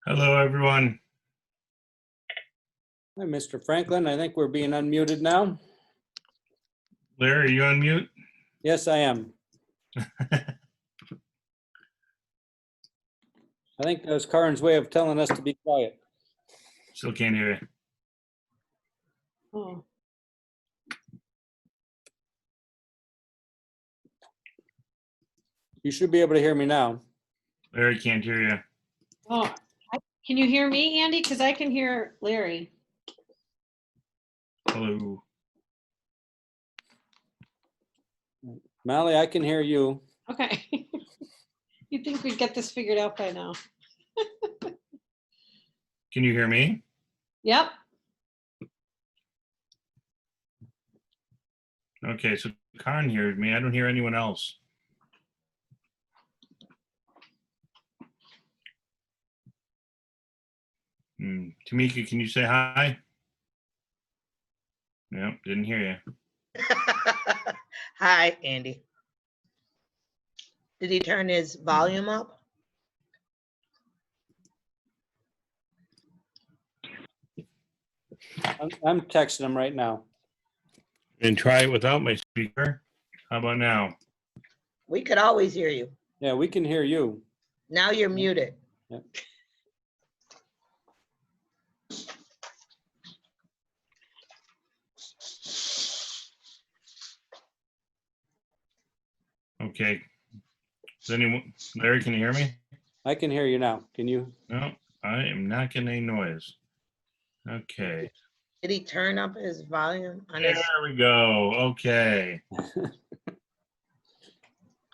Hello, everyone. Hi, Mr. Franklin. I think we're being unmuted now. Larry, are you on mute? Yes, I am. I think that was Karen's way of telling us to be quiet. Still can't hear you. Oh, You should be able to hear me now. Larry can't hear you. oh, can you hear me, Andy? Because I can hear Larry. Hello. Molly, I can hear you. Okay. You'd think we'd get this figured out by now. Can you hear me? Yep. Okay, so Karen hears me. I don't hear anyone else. Tamika, can you say hi? Nope, didn't hear you. Hi, Andy. Did he turn his volume up? I'm texting him right now. And try it without my speaker. How about now? We could always hear you. Yeah, we can hear you. Now you're muted. Yep. Okay. Does anyone, Larry, can you hear me? I can hear you now. Can you? No, I am not getting any noise. Okay. Did he turn up his volume on There his? we go. Okay.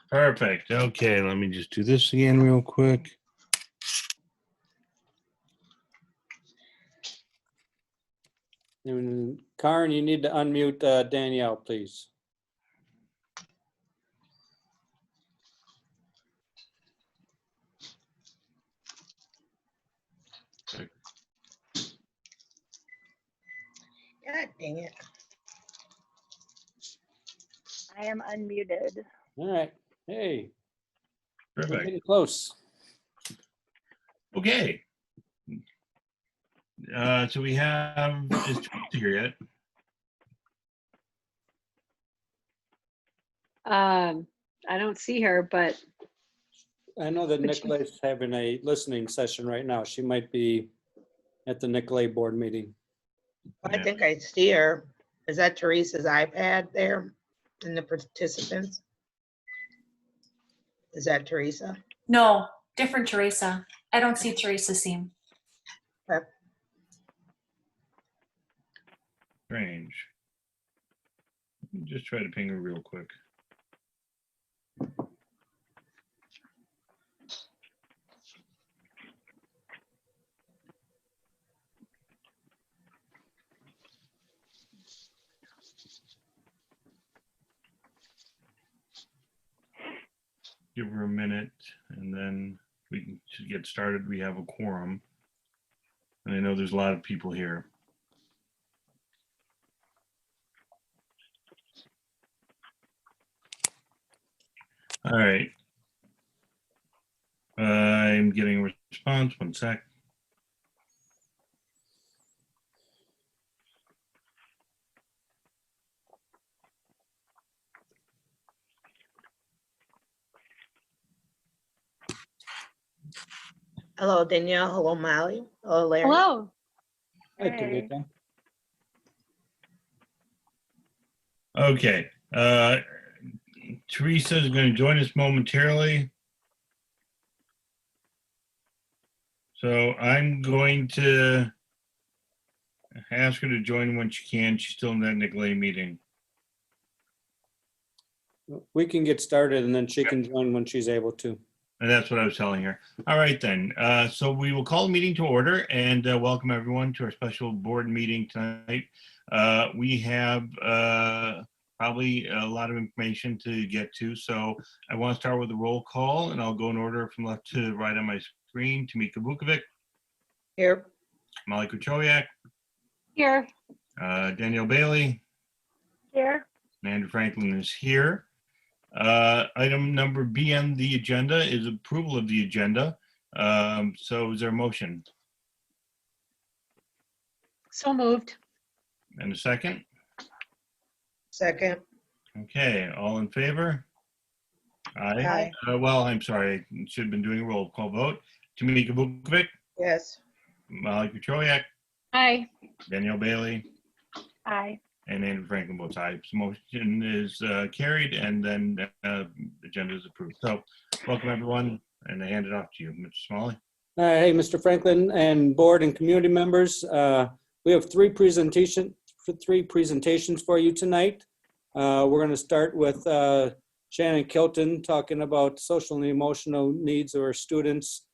Perfect. Okay, let me just do this again real quick. And Karen, you need to unmute Danielle, please. God dang it. I am unmuted. All right. Hey, we're Perfect. getting close. Okay. So we have, is Teresa here yet? I don't see her, but I know that But she- Nicolay's having a listening session right now. She might be at the Nicolay board meeting. I Yeah. think I see her. Is that Teresa's iPad there in the participants? Is that Teresa? No, different Teresa. I don't see Teresa Seam. Strange. Let me just try to ping her real quick. Give her a minute and then we should get started. We have a quorum. And I know there's a lot of people here. All right. I'm getting a response. One sec. Hello, Danielle. Hello, Molly. Hello, Larry. hello. Hi, Hey. Tamika. Okay. Teresa is going to join us momentarily. So I'm going to ask her to join when she can. She's still in that Nicolay meeting. We can get started and then she can join when she's able to. And that's what I was telling her. All right, then. So we will call the meeting to order and welcome everyone to our special board meeting tonight. We have probably a lot of information to get to. So I want to start with a roll call and I'll go in order from left to right on my screen. Tamika Vukovic, Here. Molly Kuchowiak, Here. Danielle Bailey, Here. and Andrew Franklin is here. Item number B on the agenda is approval of the agenda. So is there a motion So moved. and a second? Second. Okay, all in favor? Aye. Aye. Well, I'm sorry, I should have been doing a roll call vote. Tamika Vukovic, Yes. Molly Kuchoriak, Aye. Danielle Bailey, Aye. and Andrew Franklin votes aye. So motion is carried, and then agenda is approved. So welcome, everyone, and I hand it off to you, Mr. Smalley. Hey, Mr. Franklin and board and community members. We have three presentations for you tonight. We're going to start with Shannon Kilton talking about social and emotional needs of our students,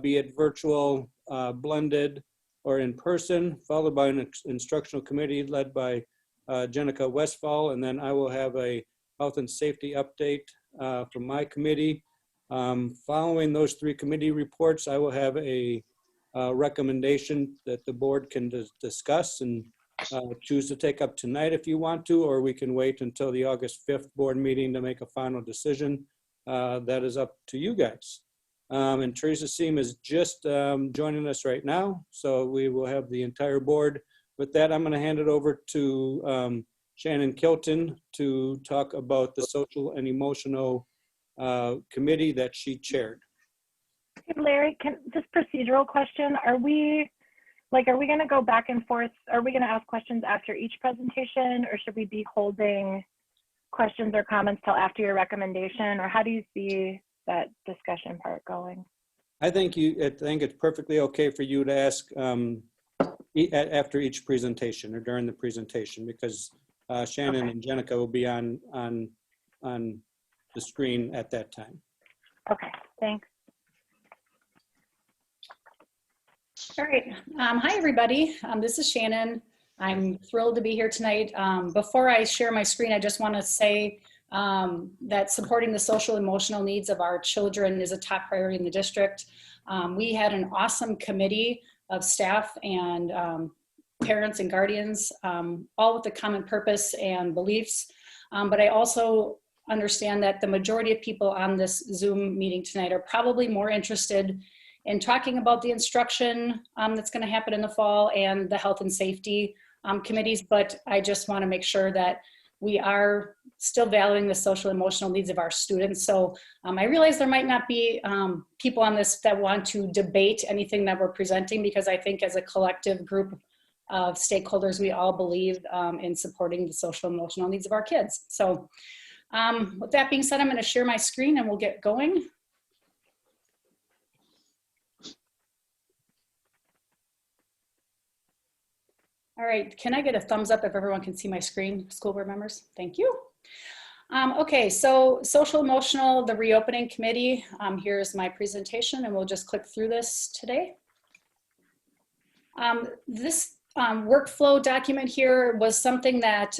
be it virtual, blended, or in person, followed by an instructional committee led by Jenica Westfall, and then I will have a health and safety update from my committee. Following those three committee reports, I will have a recommendation that the board can discuss and choose to take up tonight if you want to, or we can wait until the August 5th board meeting to make a final decision. That is up to you guys. And Teresa Seam is just joining us right now, so we will have the entire board. With that, I'm going to hand it over to Shannon Kilton to talk about the social and emotional committee that she chaired. Hey, Larry, just procedural question. Are we going to go back and forth? Are we going to ask questions after each presentation, or should we be holding questions or comments till after your recommendation? Or how do you see that discussion part going? I think it's perfectly okay for you to ask after each presentation or during the presentation, because Shannon and Jenica will be on the screen at that time. Okay, thanks. All right. Hi, everybody. This is Shannon. I'm thrilled to be here tonight. Before I share my screen, I just want to say that supporting the social emotional needs of our children is a top priority in the district. We had an awesome committee of staff and parents and guardians, all with a common purpose and beliefs. But I also understand that the majority of people on this Zoom meeting tonight are probably more interested in talking about the instruction that's going to happen in the fall and the health and safety committees. But I just want to make sure that we are still valuing the social emotional needs of our students. So I realize there might not be people on this that want to debate anything that we're presenting, because I think as a collective group of stakeholders, we all believe in supporting the social emotional needs of our kids. So with that being said, I'm going to share my screen and we'll get going. All right, can I get a thumbs up if everyone can see my screen, school board members? Thank you. Okay, so social emotional, the reopening committee. Here's my presentation and we'll just click through this today. This workflow document here was something that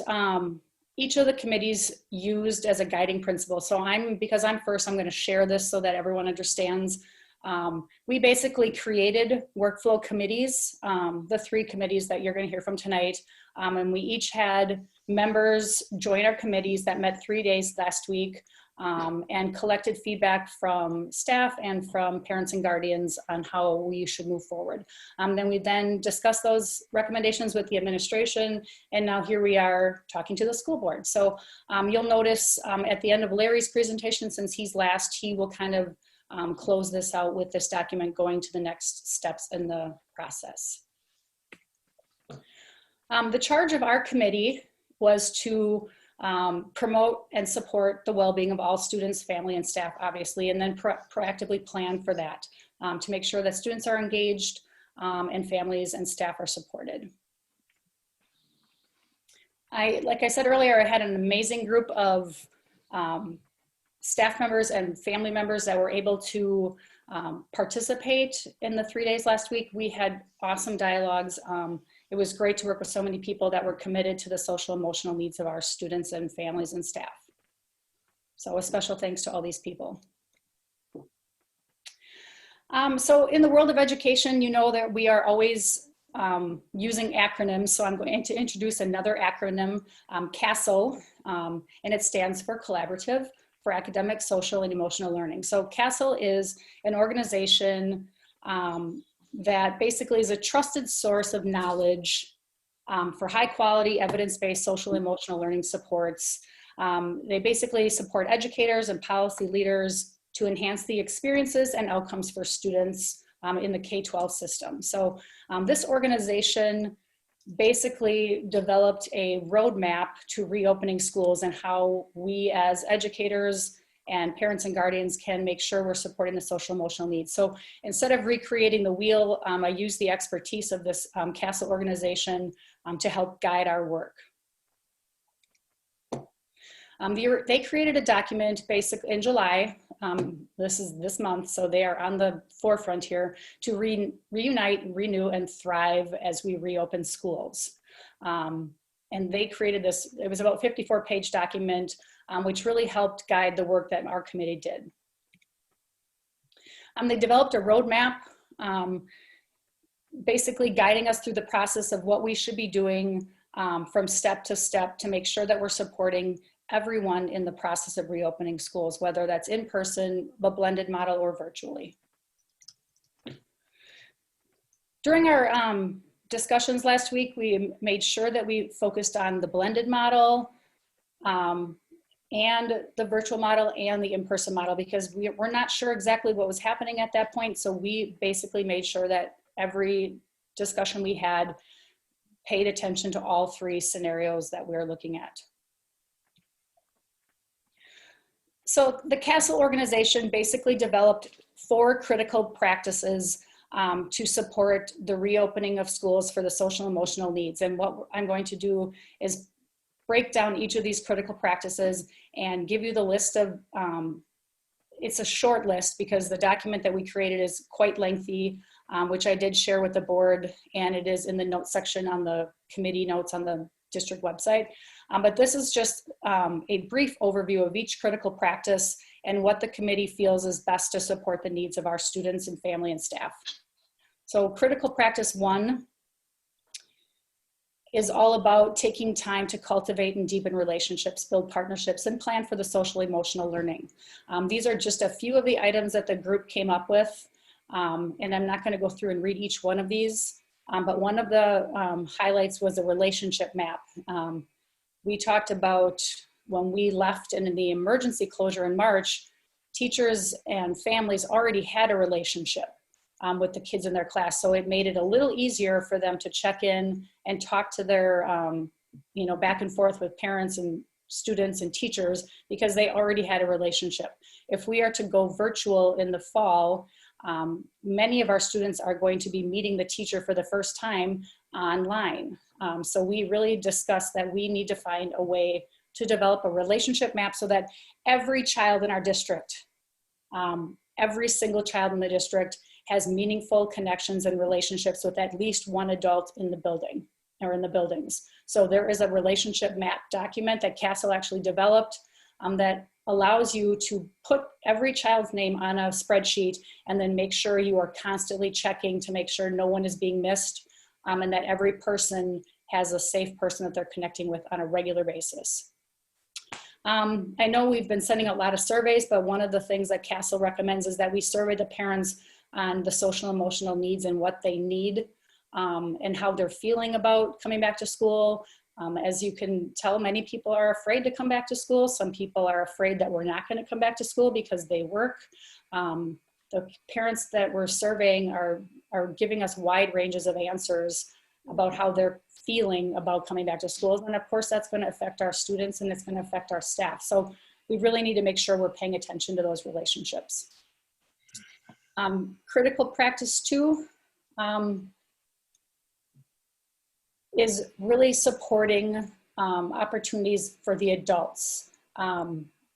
each of the committees used as a guiding principle. So because I'm first, I'm going to share this so that everyone understands. We basically created workflow committees, the three committees that you're going to hear from tonight. And we each had members join our committees that met 3 days last week and collected feedback from staff and from parents and guardians on how we should move forward. Then we discussed those recommendations with the administration, and now here we are talking to the school board. So you'll notice at the end of Larry's presentation, since he's last, he will kind of close this out with this document going to the next steps in the process. The charge of our committee was to promote and support the well-being of all students, family, and staff, obviously, and then proactively plan for that to make sure that students are engaged and families and staff are supported. Like I said earlier, I had an amazing group of staff members and family members that were able to participate in the 3 days last week. We had awesome dialogues. It was great to work with so many people that were committed to the social emotional needs of our students and families and staff. So a special thanks to all these people. So in the world of education, you know that we are always using acronyms. So I'm going to introduce another acronym, CASEL, and it stands for Collaborative for academic, social, and emotional learning. So CASEL is an organization that basically is a trusted source of knowledge for high quality, evidence-based social and emotional learning supports. They basically support educators and policy leaders to enhance the experiences and outcomes for students in the K-12 system. So this organization basically developed a roadmap to reopening schools and how we as educators and parents and guardians can make sure we're supporting the social emotional needs. So instead of recreating the wheel, I use the expertise of this CASEL organization to help guide our work. They created a document basically in July. This is this month, so they are on the forefront here to reunite, renew, and thrive as we reopen schools. And they created this, it was about a 54-page document, which really helped guide the work that our committee did. They developed a roadmap, basically guiding us through the process of what we should be doing from step to step to make sure that we're supporting everyone in the process of reopening schools, whether that's in person, the blended model, or virtually. During our discussions last week, we made sure that we focused on the blended model and the virtual model and the in-person model, because we're not sure exactly what was happening at that point. So we basically made sure that every discussion we had paid attention to all three scenarios that we're looking at. So the CASEL organization basically developed 4 critical practices to support the reopening of schools for the social and emotional needs. And what I'm going to do is break down each of these critical practices and give you the list of, it's a short list because the document that we created is quite lengthy, which I did share with the board, and it is in the notes section on the committee notes on the district website. But this is just a brief overview of each critical practice and what the committee feels is best to support the needs of our students and family and staff. So critical practice 1 is all about taking time to cultivate and deepen relationships, build partnerships, and plan for the social emotional learning. These are just a few of the items that the group came up with, and I'm not going to go through and read each one of these, but one of the highlights was a relationship map. We talked about when we left and in the emergency closure in March, teachers and families already had a relationship with the kids in their class. So it made it a little easier for them to check in and talk to their, back and forth with parents and students and teachers because they already had a relationship. If we are to go virtual in the fall, many of our students are going to be meeting the teacher for the first time online. So we really discussed that we need to find a way to develop a relationship map so that every child in our district, every single child in the district has meaningful connections and relationships with at least one adult in the building or in the buildings. So there is a relationship map document that CASEL actually developed that allows you to put every child's name on a spreadsheet and then make sure you are constantly checking to make sure no one is being missed and that every person has a safe person that they're connecting with on a regular basis. I know we've been sending out a lot of surveys, but one of the things that CASEL recommends is that we survey the parents on the social emotional needs and what they need and how they're feeling about coming back to school. As you can tell, many people are afraid to come back to school. Some people are afraid that we're not going to come back to school because they work. The parents that we're surveying are giving us wide ranges of answers about how they're feeling about coming back to schools. And of course, that's going to affect our students and it's going to affect our staff. So we really need to make sure we're paying attention to those relationships. Critical practice 2 is really supporting opportunities for the adults.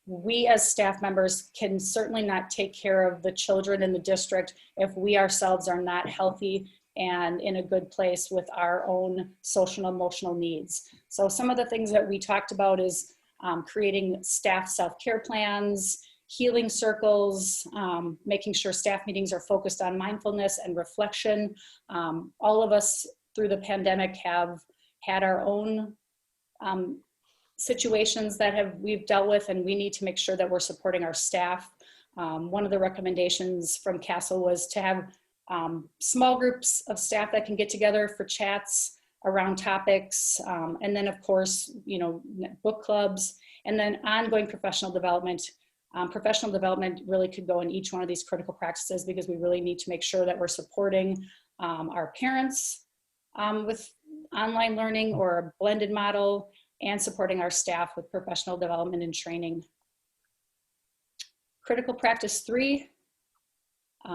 We as staff members can certainly not take care of the children in the district if we ourselves are not healthy and in a good place with our own social and emotional needs. So some of the things that we talked about is creating staff self-care plans, healing circles, making sure staff meetings are focused on mindfulness and reflection. All of us through the pandemic have had our own situations that we've dealt with, and we need to make sure that we're supporting our staff. One of the recommendations from Castle was to have small groups of staff that can get together for chats around topics, and then of course, book clubs, and then ongoing professional development. Professional development really could go in each one of these critical practices, because we really need to make sure that we're supporting our parents with online learning or a blended model, and supporting our staff with professional development and training. Critical practice 3.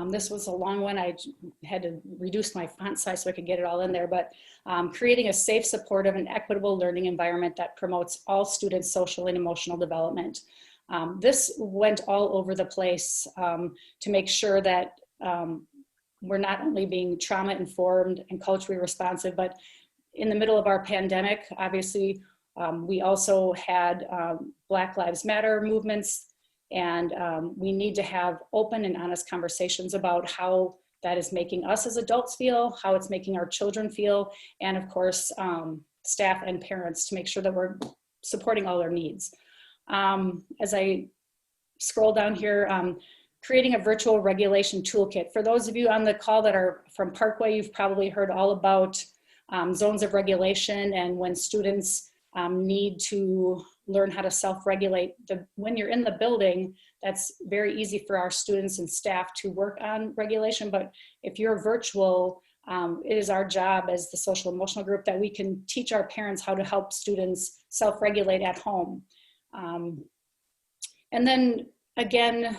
This was a long one. I had to reduce my font size so I could get it all in there, but creating a safe, supportive, and equitable learning environment that promotes all students' social and emotional development. This went all over the place to make sure that we're not only being trauma informed and culturally responsive, but in the middle of our pandemic, obviously, we also had Black Lives Matter movements, and we need to have open and honest conversations about how that is making us as adults feel, how it's making our children feel, and of course, staff and parents, to make sure that we're supporting all their needs. As I scroll down here, creating a virtual regulation toolkit. For those of you on the call that are from Parkway, you've probably heard all about zones of regulation, and when students need to learn how to self-regulate. When you're in the building, that's very easy for our students and staff to work on regulation, but if you're virtual, it is our job as the social emotional group that we can teach our parents how to help students self-regulate at home. And then again,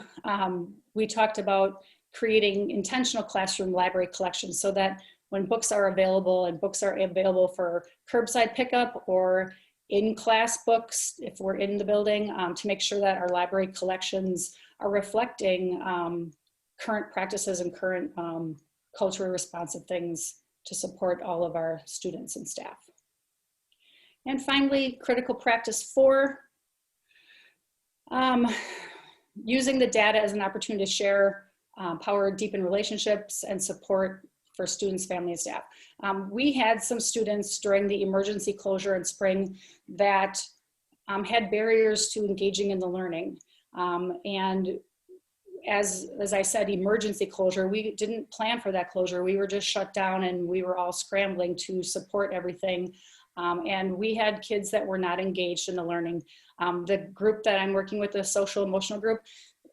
we talked about creating intentional classroom library collections, so that when books are available, and books are available for curbside pickup or in-class books, if we're in the building, to make sure that our library collections are reflecting current practices and current culturally responsive things to support all of our students and staff. And finally, critical practice 4, using the data as an opportunity to share, power, deepen relationships, and support for students, family, and staff. We had some students during the emergency closure in spring that had barriers to engaging in the learning. And as I said, emergency closure, we didn't plan for that closure. We were just shut down, and we were all scrambling to support everything. And we had kids that were not engaged in the learning. The group that I'm working with, the social emotional group,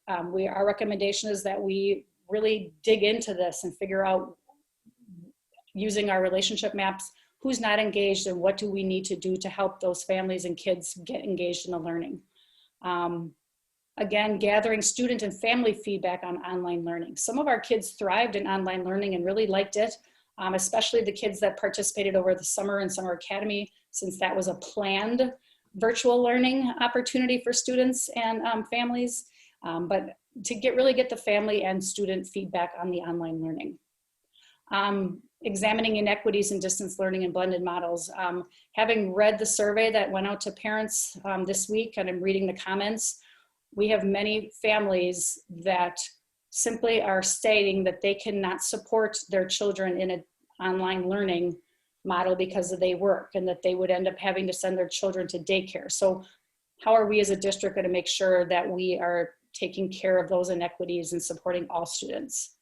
our recommendation is that we really dig into this and figure out, using our relationship maps, who's not engaged and what do we need to do to help those families and kids get engaged in the learning. Again, gathering student and family feedback on online learning. Some of our kids thrived in online learning and really liked it, especially the kids that participated over the summer in Summer Academy, since that was a planned virtual learning opportunity for students and families, but to really get the family and student feedback on the online learning. Examining inequities in distance learning and blended models. Having read the survey that went out to parents this week, and I'm reading the comments, we have many families that simply are stating that they cannot support their children in an online learning model because they work, and that they would end up having to send their children to daycare. So how are we as a district going to make sure that we are taking care of those inequities and supporting all students?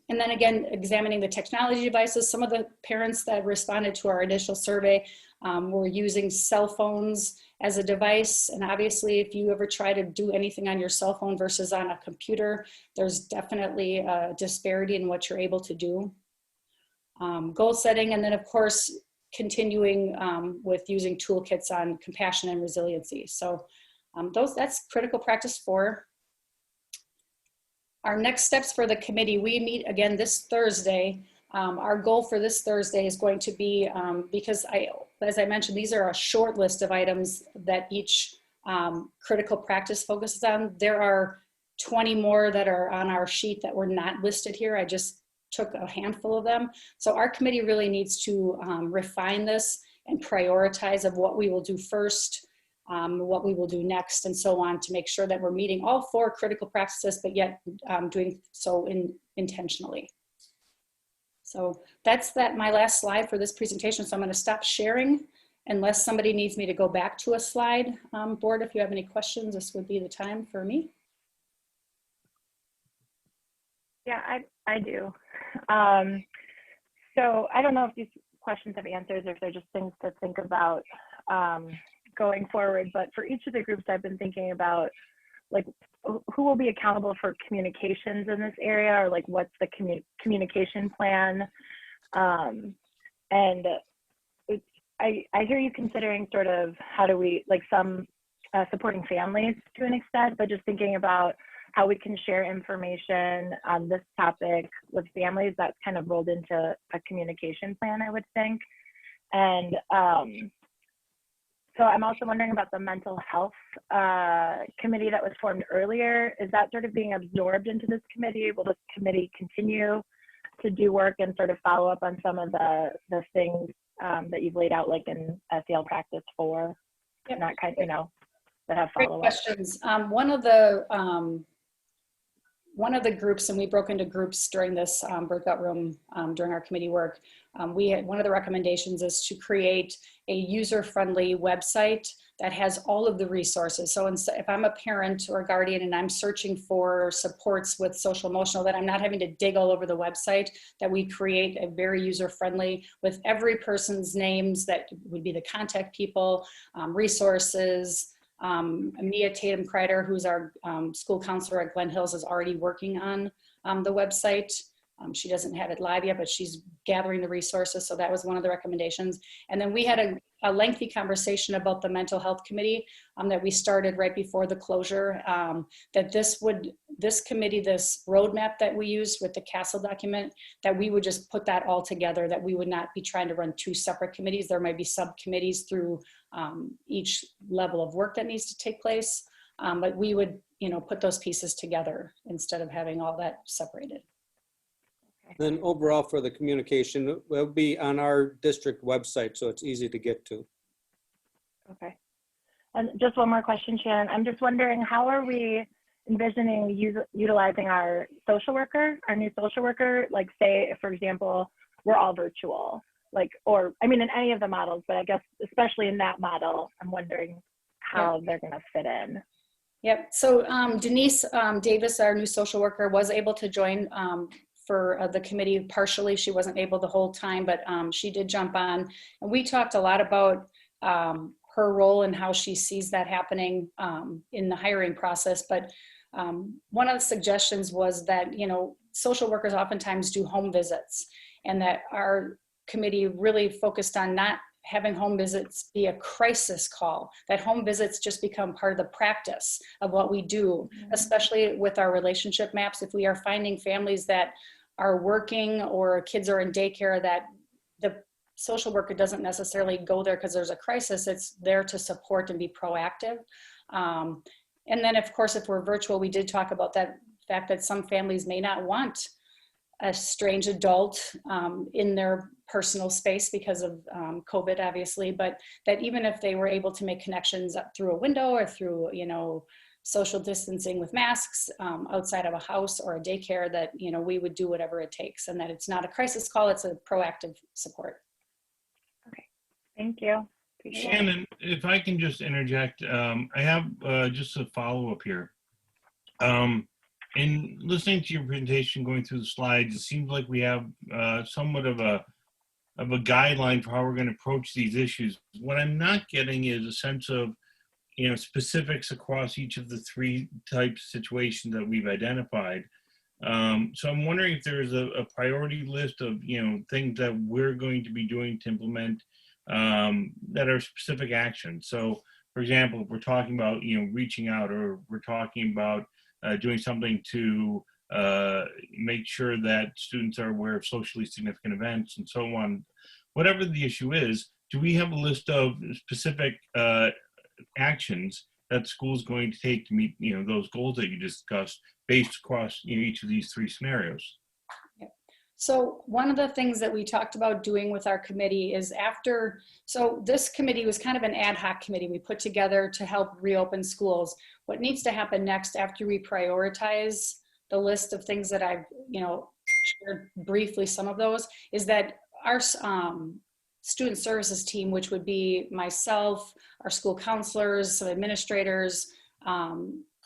And then again, examining the technology devices. Some of the parents that responded to our initial survey were using cell phones as a device. And obviously, if you ever try to do anything on your cell phone versus on a computer, there's definitely a disparity in what you're able to do. Goal setting, and then of course, continuing with using toolkits on compassion and resiliency. So that's critical practice 4. Our next steps for the committee, we meet again this Thursday. Our goal for this Thursday is going to be, because as I mentioned, these are a short list of items that each critical practice focuses on. There are 20 more that are on our sheet that were not listed here. I just took a handful of them. So our committee really needs to refine this and prioritize of what we will do first, what we will do next, and so on, to make sure that we're meeting all 4 critical practices, but yet doing so intentionally. So that's my last slide for this presentation. So I'm going to stop sharing unless somebody needs me to go back to a slide, board, if you have any questions, this would be the time for me. Yeah, I do. So I don't know if these questions have answers or if they're just things to think about going forward, but for each of the groups I've been thinking about, like who will be accountable for communications in this area, or like what's the communication plan? And I hear you considering sort of how do we, like some supporting families to an extent, but just thinking about how we can share information on this topic with families, that's kind of rolled into a communication plan, I would think. And so I'm also wondering about the mental health committee that was formed earlier. Is that sort of being absorbed into this committee? Will this committee continue to do work and sort of follow up on some of the things that you've laid out, like in SEL practice 4, Yep. not kind, you know, that have Great follow up? questions. One of the groups, and we broke into groups during this breakout room during our committee work, we had one of the recommendations is to create a user-friendly website that has all of the resources. So if I'm a parent or a guardian and I'm searching for supports with social emotional, that I'm not having to dig all over the website, that we create a very user-friendly with every person's names that would be the contact people, resources. Mia Tatum Kreider, who's our school counselor at Glen Hills, is already working on the website. She doesn't have it live yet, but she's gathering the resources. So that was one of the recommendations. And then we had a lengthy conversation about the mental health committee that we started right before the closure, that this committee, this roadmap that we used with the Castle document, that we would just put that all together, that we would not be trying to run 2 separate committees. There might be subcommittees through each level of work that needs to take place. But we would, put those pieces together instead of having all that separated. Then overall for the communication, it will be on our district website, so it's easy to get to. Okay. And just one more question, Shannon. I'm just wondering, how are we envisioning utilizing our social worker, our new social worker? Like say, for example, we're all virtual, or I mean, in any of the models, but I guess especially in that model, I'm wondering how they're gonna fit in. Yep, so Denise Davis, our new social worker, was able to join for the committee partially. She wasn't able the whole time, but she did jump on. And we talked a lot about her role and how she sees that happening in the hiring process. But one of the suggestions was that, social workers oftentimes do home visits, and that our committee really focused on not having home visits be a crisis call, that home visits just become part of the practice of what we do, especially with our relationship maps. If we are finding families that are working or kids are in daycare, that the social worker doesn't necessarily go there because there's a crisis, it's there to support and be proactive. And then of course, if we're virtual, we did talk about that fact that some families may not want a strange adult in their personal space because of COVID, obviously, but that even if they were able to make connections up through a window or through, social distancing with masks outside of a house or a daycare, that, we would do whatever it takes, and that it's not a crisis call, it's a proactive support. Okay, thank you. Shannon, if I can just interject, I have just a follow-up here. In listening to your presentation, going through the slides, it seems like we have somewhat of a guideline for how we're going to approach these issues. What I'm not getting is a sense of, specifics across each of the 3 types of situations that we've identified. So I'm wondering if there is a priority list of, things that we're going to be doing to implement that are specific actions. So, for example, if we're talking about, reaching out, or we're talking about doing something to make sure that students are aware of socially significant events and so on. Whatever the issue is, do we have a list of specific actions that school is going to take to meet, those goals that you discussed based across each of these 3 scenarios? So one of the things that we talked about doing with our committee is so this committee was kind of an ad hoc committee we put together to help reopen schools. What needs to happen next after we prioritize the list of things that I've, shared briefly some of those, is that our student services team, which would be myself, our school counselors, some administrators,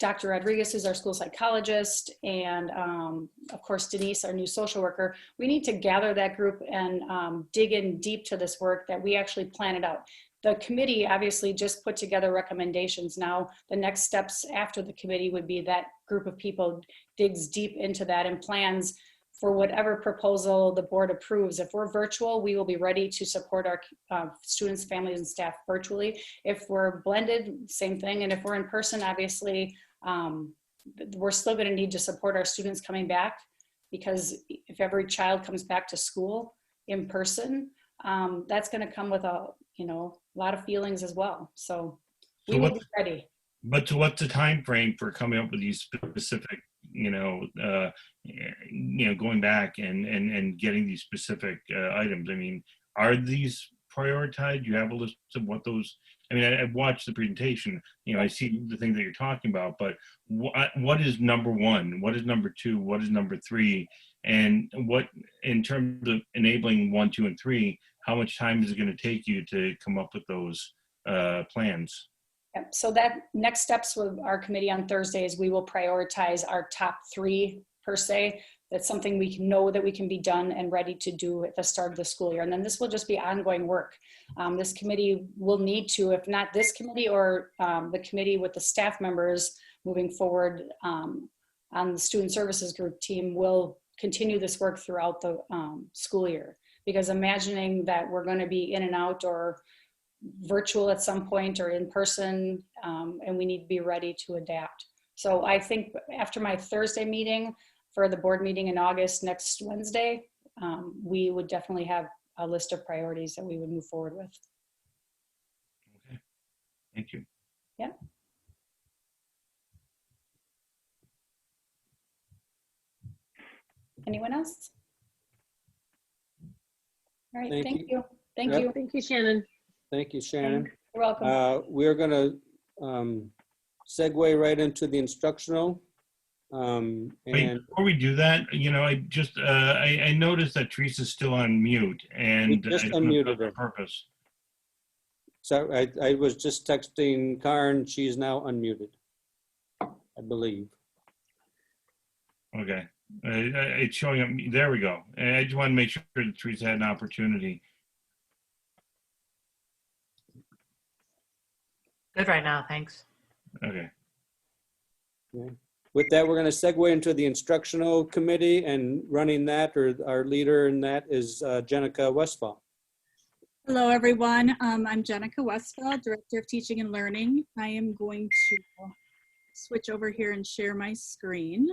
Dr. Rodriguez, who's our school psychologist, and of course, Denise, our new social worker. We need to gather that group and dig in deep to this work that we actually planned out. The committee obviously just put together recommendations. Now, the next steps after the committee would be that group of people digs deep into that and plans for whatever proposal the board approves. If we're virtual, we will be ready to support our students, families, and staff virtually. If we're blended, same thing. And if we're in person, obviously, we're still going to need to support our students coming back, because if every child comes back to school in person, that's going to come with a lot of feelings as well. So we will be ready. But to what's the time frame for coming up with these specific, going back and getting these specific items? I mean, are these prioritized? Do you have a list of what those? I mean, I've watched the presentation. I see the thing that you're talking about. But what is number one? What is number two? What is number three? And what, in terms of enabling 1, 2, and 3, how much time is it going to take you to come up with those plans? Yep. So that next steps with our committee on Thursday is we will prioritize our top 3 per se. That's something we know that we can be done and ready to do at the start of the school year. And then this will just be ongoing work. This committee will need to, if not this committee or the committee with the staff members moving forward on the student services group team, will continue this work throughout the school year. Because imagining that we're going to be in and out or virtual at some point or in person, and we need to be ready to adapt. So I think after my Thursday meeting for the board meeting in August, next Wednesday, we would definitely have a list of priorities that we would move forward with. Okay, thank you. Yeah. Anyone else? All right, thank you. Thank Yep. you. Thank you, Shannon. Thank you, Shannon. You're welcome. We're going to segue right into the instructional. Wait, And before we do that, I just I noticed that Teresa's still on mute, and We just I don't know if unmuted that's her. on purpose. so I was just texting Karen. She's now unmuted, I believe. Okay, it's showing up. There we go. I just want to make sure that Teresa had an opportunity. Good right now, thanks. Okay. With that, we're going to segue into the instructional committee, and running that, or our leader in that, is Jenica Westfall. Hello, everyone. I'm Jenica Westfall, Director of Teaching and Learning. I am going to switch over here and share my screen.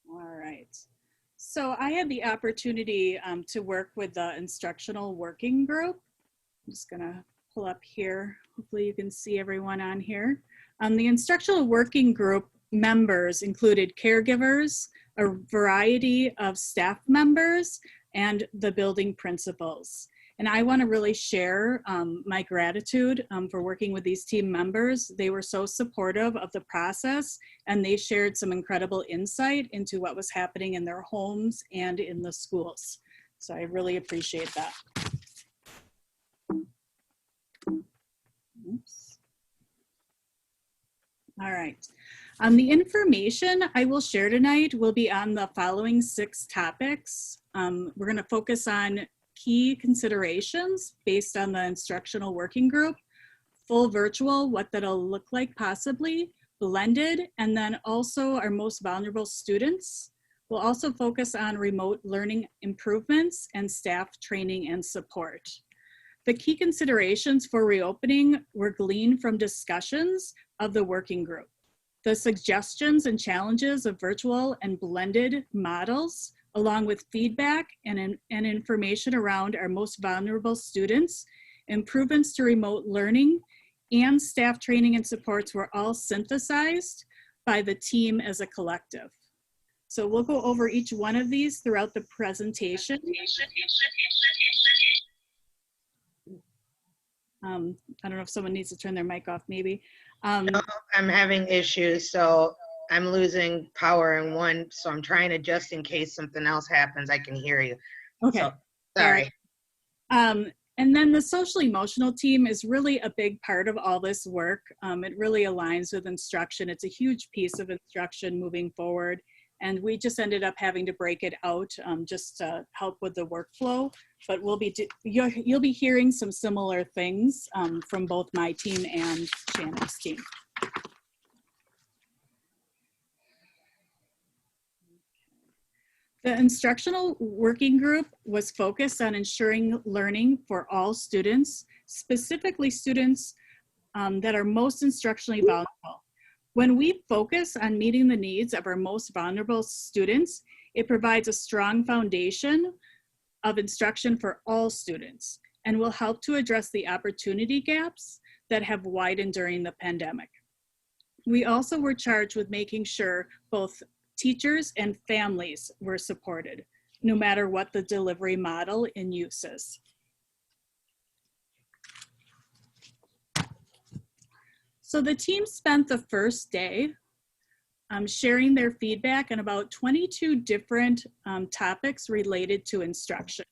All right. So I had the opportunity to work with the instructional working group. I'm just gonna pull up here. Hopefully you can see everyone on here. The instructional working group members included caregivers, a variety of staff members, and the building principals. And I want to really share my gratitude for working with these team members. They were so supportive of the process, and they shared some incredible insight into what was happening in their homes and in the schools. So I really appreciate that. Oops. All right. The information I will share tonight will be on the following 6 topics. We're going to focus on key considerations based on the instructional working group, full virtual, what that'll look like possibly, blended, and then also our most vulnerable students. We'll also focus on remote learning improvements and staff training and support. The key considerations for reopening were gleaned from discussions of the working group. The suggestions and challenges of virtual and blended models, along with feedback and information around our most vulnerable students, improvements to remote learning, and staff training and supports were all synthesized by the team as a collective. So we'll go over each one of these throughout the presentation. I don't know if someone needs to turn their mic off, maybe. Um, No, I'm having issues, so I'm losing power in one, so I'm trying to, just in case something else happens, I can hear you. okay. So, sorry. And then the social emotional team is really a big part of all this work. It really aligns with instruction. It's a huge piece of instruction moving forward. And we just ended up having to break it out just to help with the workflow. But you'll be hearing some similar things from both my team and Shannon's team. The instructional working group was focused on ensuring learning for all students, specifically students that are most instructionally vulnerable. When we focus on meeting the needs of our most vulnerable students, it provides a strong foundation of instruction for all students and will help to address the opportunity gaps that have widened during the pandemic. We also were charged with making sure both teachers and families were supported, no matter what the delivery model in use is. So the team spent the first day sharing their feedback on about 22 different topics related to instruction.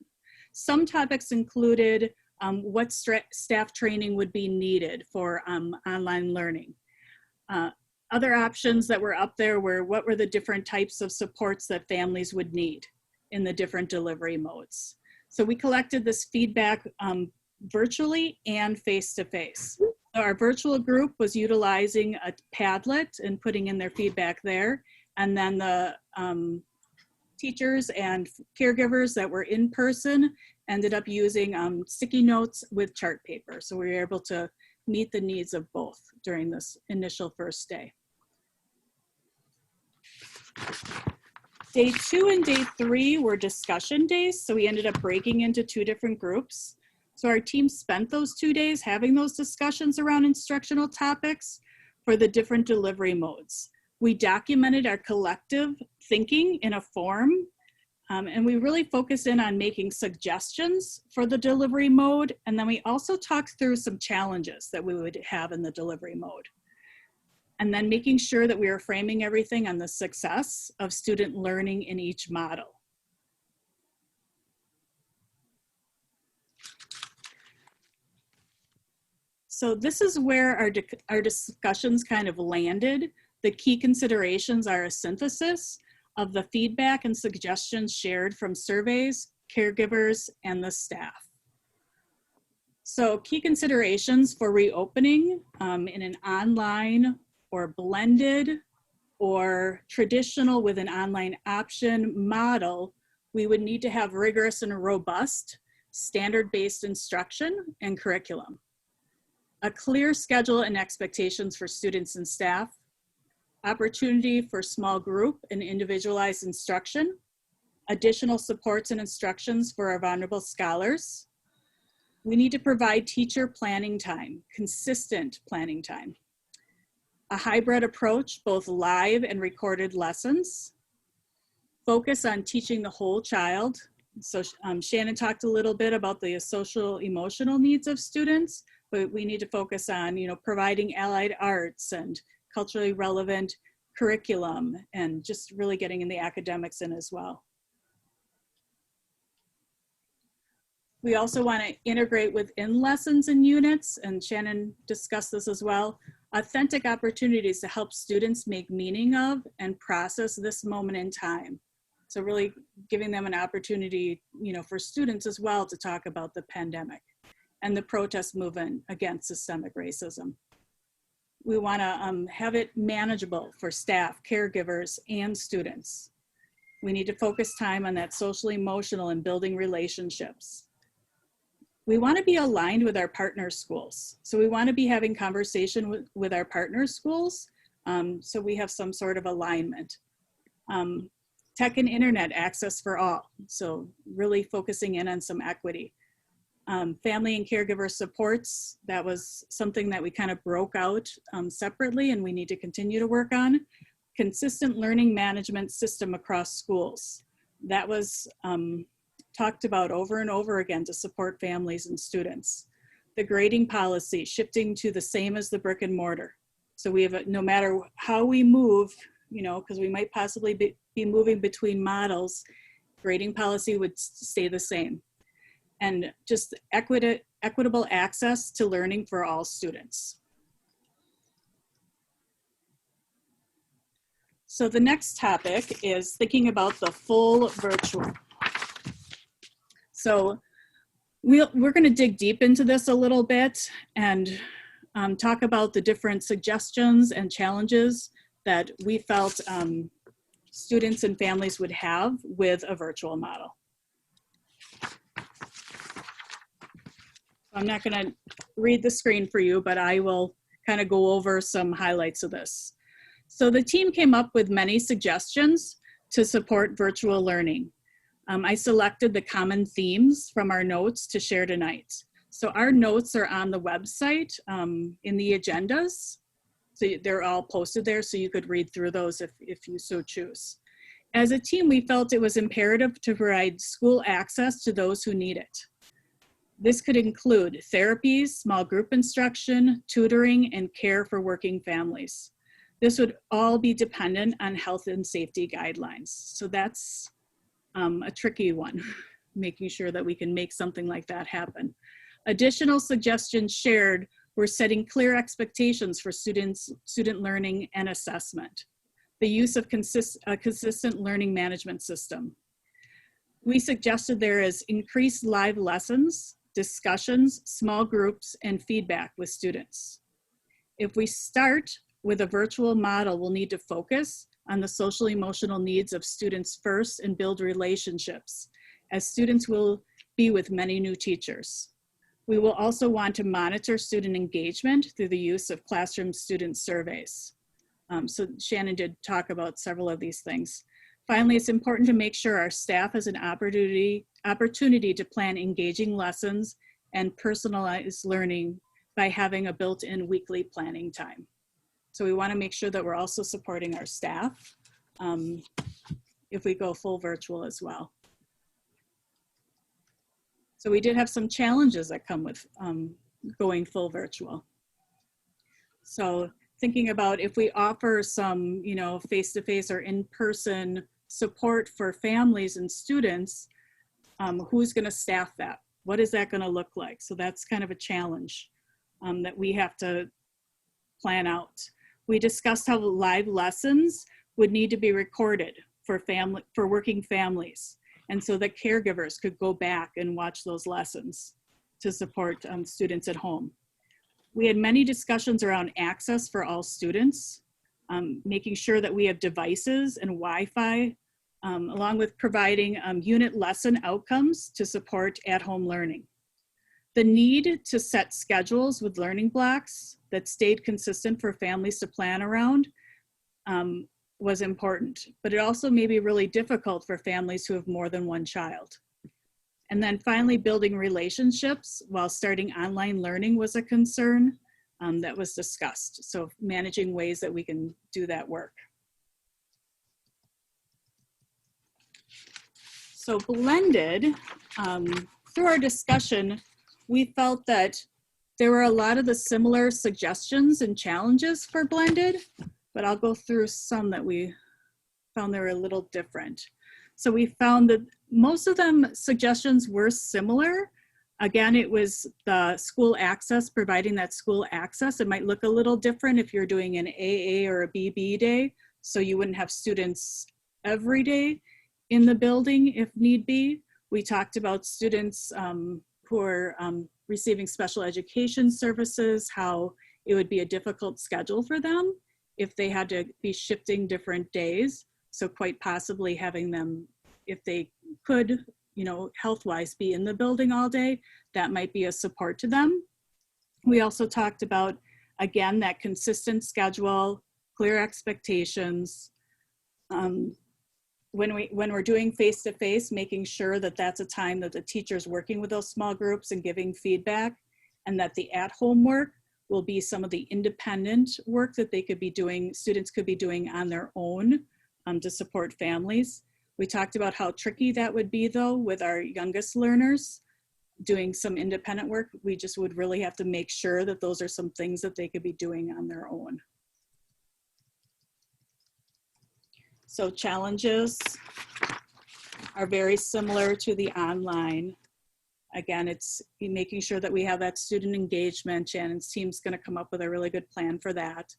Some topics included what staff training would be needed for online learning. Other options that were up there were what were the different types of supports that families would need in the different delivery modes. So we collected this feedback virtually and face-to-face. Our virtual group was utilizing a Padlet and putting in their feedback there. And then the teachers and caregivers that were in person ended up using sticky notes with chart paper. So we were able to meet the needs of both during this initial first day. Day 2 and day 3 were discussion days. So we ended up breaking into 2 different groups. So our team spent those 2 days having those discussions around instructional topics for the different delivery modes. We documented our collective thinking in a form, and we really focused in on making suggestions for the delivery mode. And then we also talked through some challenges that we would have in the delivery mode. And then making sure that we are framing everything on the success of student learning in each model. So this is where our discussions kind of landed. The key considerations are a synthesis of the feedback and suggestions shared from surveys, caregivers, and the staff. So key considerations for reopening in an online or blended or traditional with an online option model, we would need to have rigorous and robust standard-based instruction and curriculum, a clear schedule and expectations for students and staff, opportunity for small group and individualized instruction, additional supports and instructions for our vulnerable scholars. We need to provide teacher planning time, consistent planning time, a hybrid approach, both live and recorded lessons, focus on teaching the whole child. So Shannon talked a little bit about the social emotional needs of students, but we need to focus on, providing allied arts and culturally relevant curriculum and just really getting in the academics in as well. We also want to integrate within lessons and units, and Shannon discussed this as well, authentic opportunities to help students make meaning of and process this moment in time. So really giving them an opportunity, for students as well to talk about the pandemic and the protest movement against systemic racism. We want to have it manageable for staff, caregivers, and students. We need to focus time on that social emotional and building relationships. We want to be aligned with our partner schools. So we want to be having conversation with our partner schools so we have some sort of alignment. Tech and internet access for all. So really focusing in on some equity. Family and caregiver supports, that was something that we kind of broke out separately and we need to continue to work on. Consistent learning management system across schools. That was talked about over and over again to support families and students. The grading policy, shifting to the same as the brick and mortar. So we have, no matter how we move, because we might possibly be moving between models, grading policy would stay the same. And just equitable access to learning for all students. So the next topic is thinking about the full virtual. So we're going to dig deep into this a little bit and talk about the different suggestions and challenges that we felt students and families would have with a virtual model. I'm not going to read the screen for you, but I will kind of go over some highlights of this. So the team came up with many suggestions to support virtual learning. I selected the common themes from our notes to share tonight. So our notes are on the website in the agendas. So they're all posted there, so you could read through those if you so choose. As a team, we felt it was imperative to provide school access to those who need it. This could include therapies, small group instruction, tutoring, and care for working families. This would all be dependent on health and safety guidelines. So that's a tricky one, making sure that we can make something like that happen. Additional suggestions shared were setting clear expectations for student learning and assessment. The use of a consistent learning management system. We suggested there is increased live lessons, discussions, small groups, and feedback with students. If we start with a virtual model, we'll need to focus on the social emotional needs of students first and build relationships, as students will be with many new teachers. We will also want to monitor student engagement through the use of classroom student surveys. So Shannon did talk about several of these things. Finally, it's important to make sure our staff has an opportunity to plan engaging lessons and personalized learning by having a built-in weekly planning time. So we want to make sure that we're also supporting our staff if we go full virtual as well. So we did have some challenges that come with going full virtual. So thinking about if we offer some, face-to-face or in-person support for families and students, who's going to staff that? What is that going to look like? So that's kind of a challenge that we have to plan out. We discussed how live lessons would need to be recorded for working families. And so that caregivers could go back and watch those lessons to support students at home. We had many discussions around access for all students, making sure that we have devices and Wi-Fi, along with providing unit lesson outcomes to support at-home learning. The need to set schedules with learning blocks that stayed consistent for families to plan around was important, but it also may be really difficult for families who have more than one child. And then finally, building relationships while starting online learning was a concern that was discussed. So managing ways that we can do that work. So blended, through our discussion, we felt that there were a lot of the similar suggestions and challenges for blended, but I'll go through some that we found they were a little different. So we found that most of them suggestions were similar. Again, it was the school access, providing that school access. It might look a little different if you're doing an AA or a BB day, so you wouldn't have students every day in the building if need be. We talked about students who are receiving special education services, how it would be a difficult schedule for them if they had to be shifting different days. So quite possibly having them, if they could, health-wise be in the building all day, that might be a support to them. We also talked about, again, that consistent schedule, clear expectations. When we're doing face-to-face, making sure that that's a time that the teacher's working with those small groups and giving feedback, and that the at-home work will be some of the independent work that they could be doing, students could be doing on their own to support families. We talked about how tricky that would be though with our youngest learners. doing some independent work. We just would really have to make sure that those are some things that they could be doing on their own. So challenges are very similar to the online. Again, it's making sure that we have that student engagement. Shannon's team's going to come up with a really good plan for that.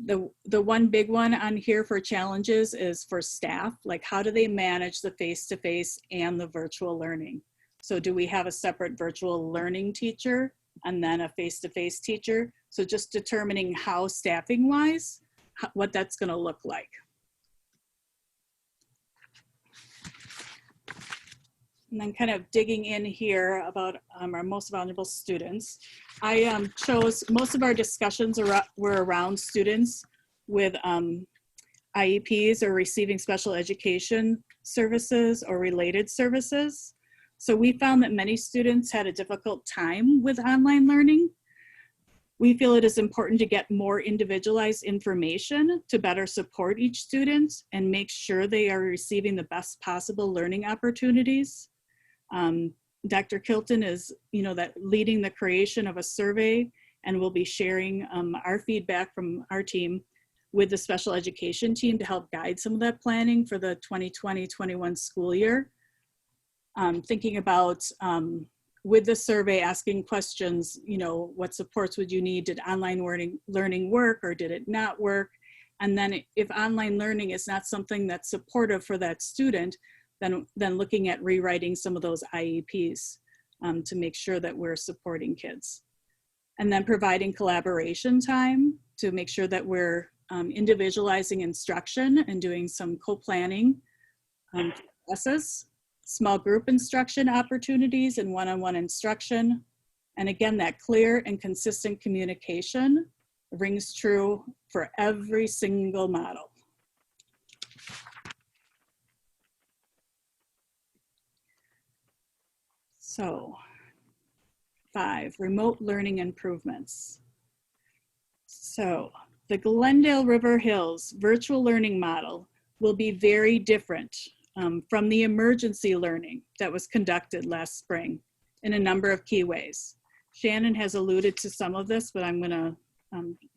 The one big one on here for challenges is for staff, like how do they manage the face-to-face and the virtual learning? So do we have a separate virtual learning teacher and then a face-to-face teacher? So just determining how staffing wise, what that's going to look like. And then kind of digging in here about our most vulnerable students. I chose, most of our discussions were around students with IEPs or receiving special education services or related services. So we found that many students had a difficult time with online learning. We feel it is important to get more individualized information to better support each student and make sure they are receiving the best possible learning opportunities. Dr. Kilton is, that leading the creation of a survey, and we'll be sharing our feedback from our team with the special education team to help guide some of that planning for the 2020-21 school year. Thinking about, with the survey, asking questions, what supports would you need? Did online learning work or did it not work? And then if online learning is not something that's supportive for that student, then looking at rewriting some of those IEPs to make sure that we're supporting kids. And then providing collaboration time to make sure that we're individualizing instruction and doing some co-planning processes, small group instruction opportunities and one-on-one instruction. And again, that clear and consistent communication rings true for every single model. So 5, remote learning improvements. So the Glendale-River Hills virtual learning model will be very different from the emergency learning that was conducted last spring in a number of key ways. Shannon has alluded to some of this, but I'm gonna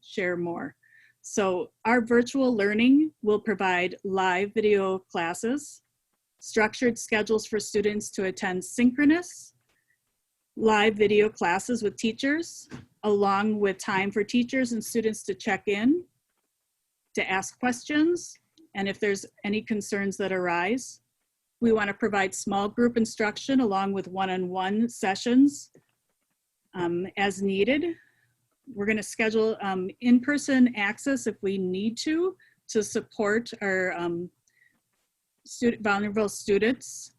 share more. So our virtual learning will provide live video classes, structured schedules for students to attend synchronous live video classes with teachers, along with time for teachers and students to check in, to ask questions, and if there's any concerns that arise. We want to provide small group instruction along with one-on-one sessions as needed. We're going to schedule in-person access if we need to support our vulnerable students.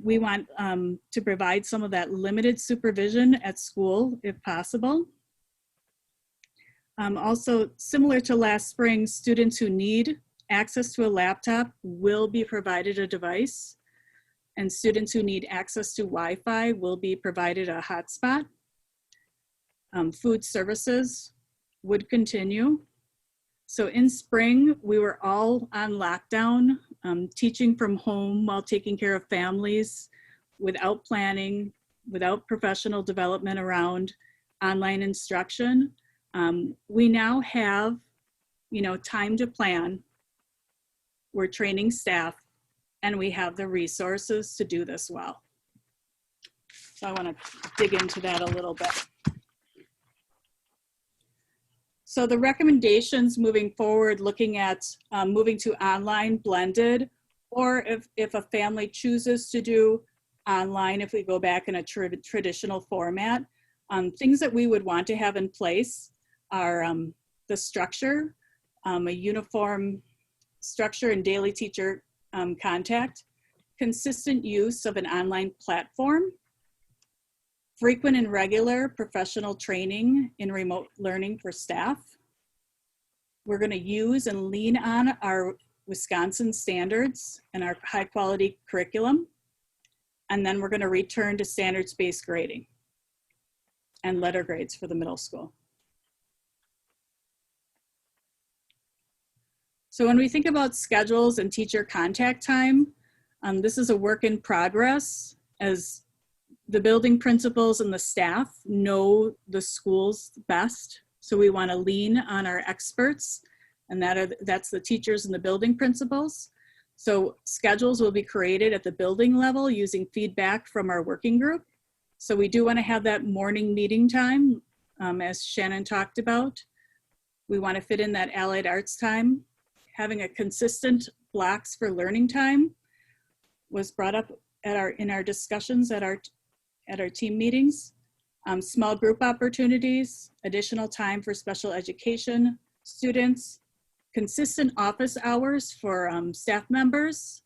We want to provide some of that limited supervision at school if possible. Also, similar to last spring, students who need access to a laptop will be provided a device, and students who need access to Wi-Fi will be provided a hotspot. Food services would continue. So in spring, we were all on lockdown, teaching from home while taking care of families without planning, without professional development around online instruction. We now have, time to plan. We're training staff, and we have the resources to do this well. So I want to dig into that a little bit. So the recommendations moving forward, looking at moving to online blended, or if a family chooses to do online, if we go back in a traditional format, things that we would want to have in place are the structure, a uniform structure and daily teacher contact, consistent use of an online platform, frequent and regular professional training in remote learning for staff. We're going to use and lean on our Wisconsin standards and our high quality curriculum. And then we're going to return to standards-based grading and letter grades for the middle school. So when we think about schedules and teacher contact time, this is a work in progress. as the building principals and the staff know the schools best. So we want to lean on our experts, and that's the teachers and the building principals. So schedules will be created at the building level using feedback from our working group. So we do want to have that morning meeting time, as Shannon talked about. We want to fit in that allied arts time. Having a consistent blocks for learning time was brought up in our discussions at our team meetings. Small group opportunities, additional time for special education students, consistent office hours for staff members,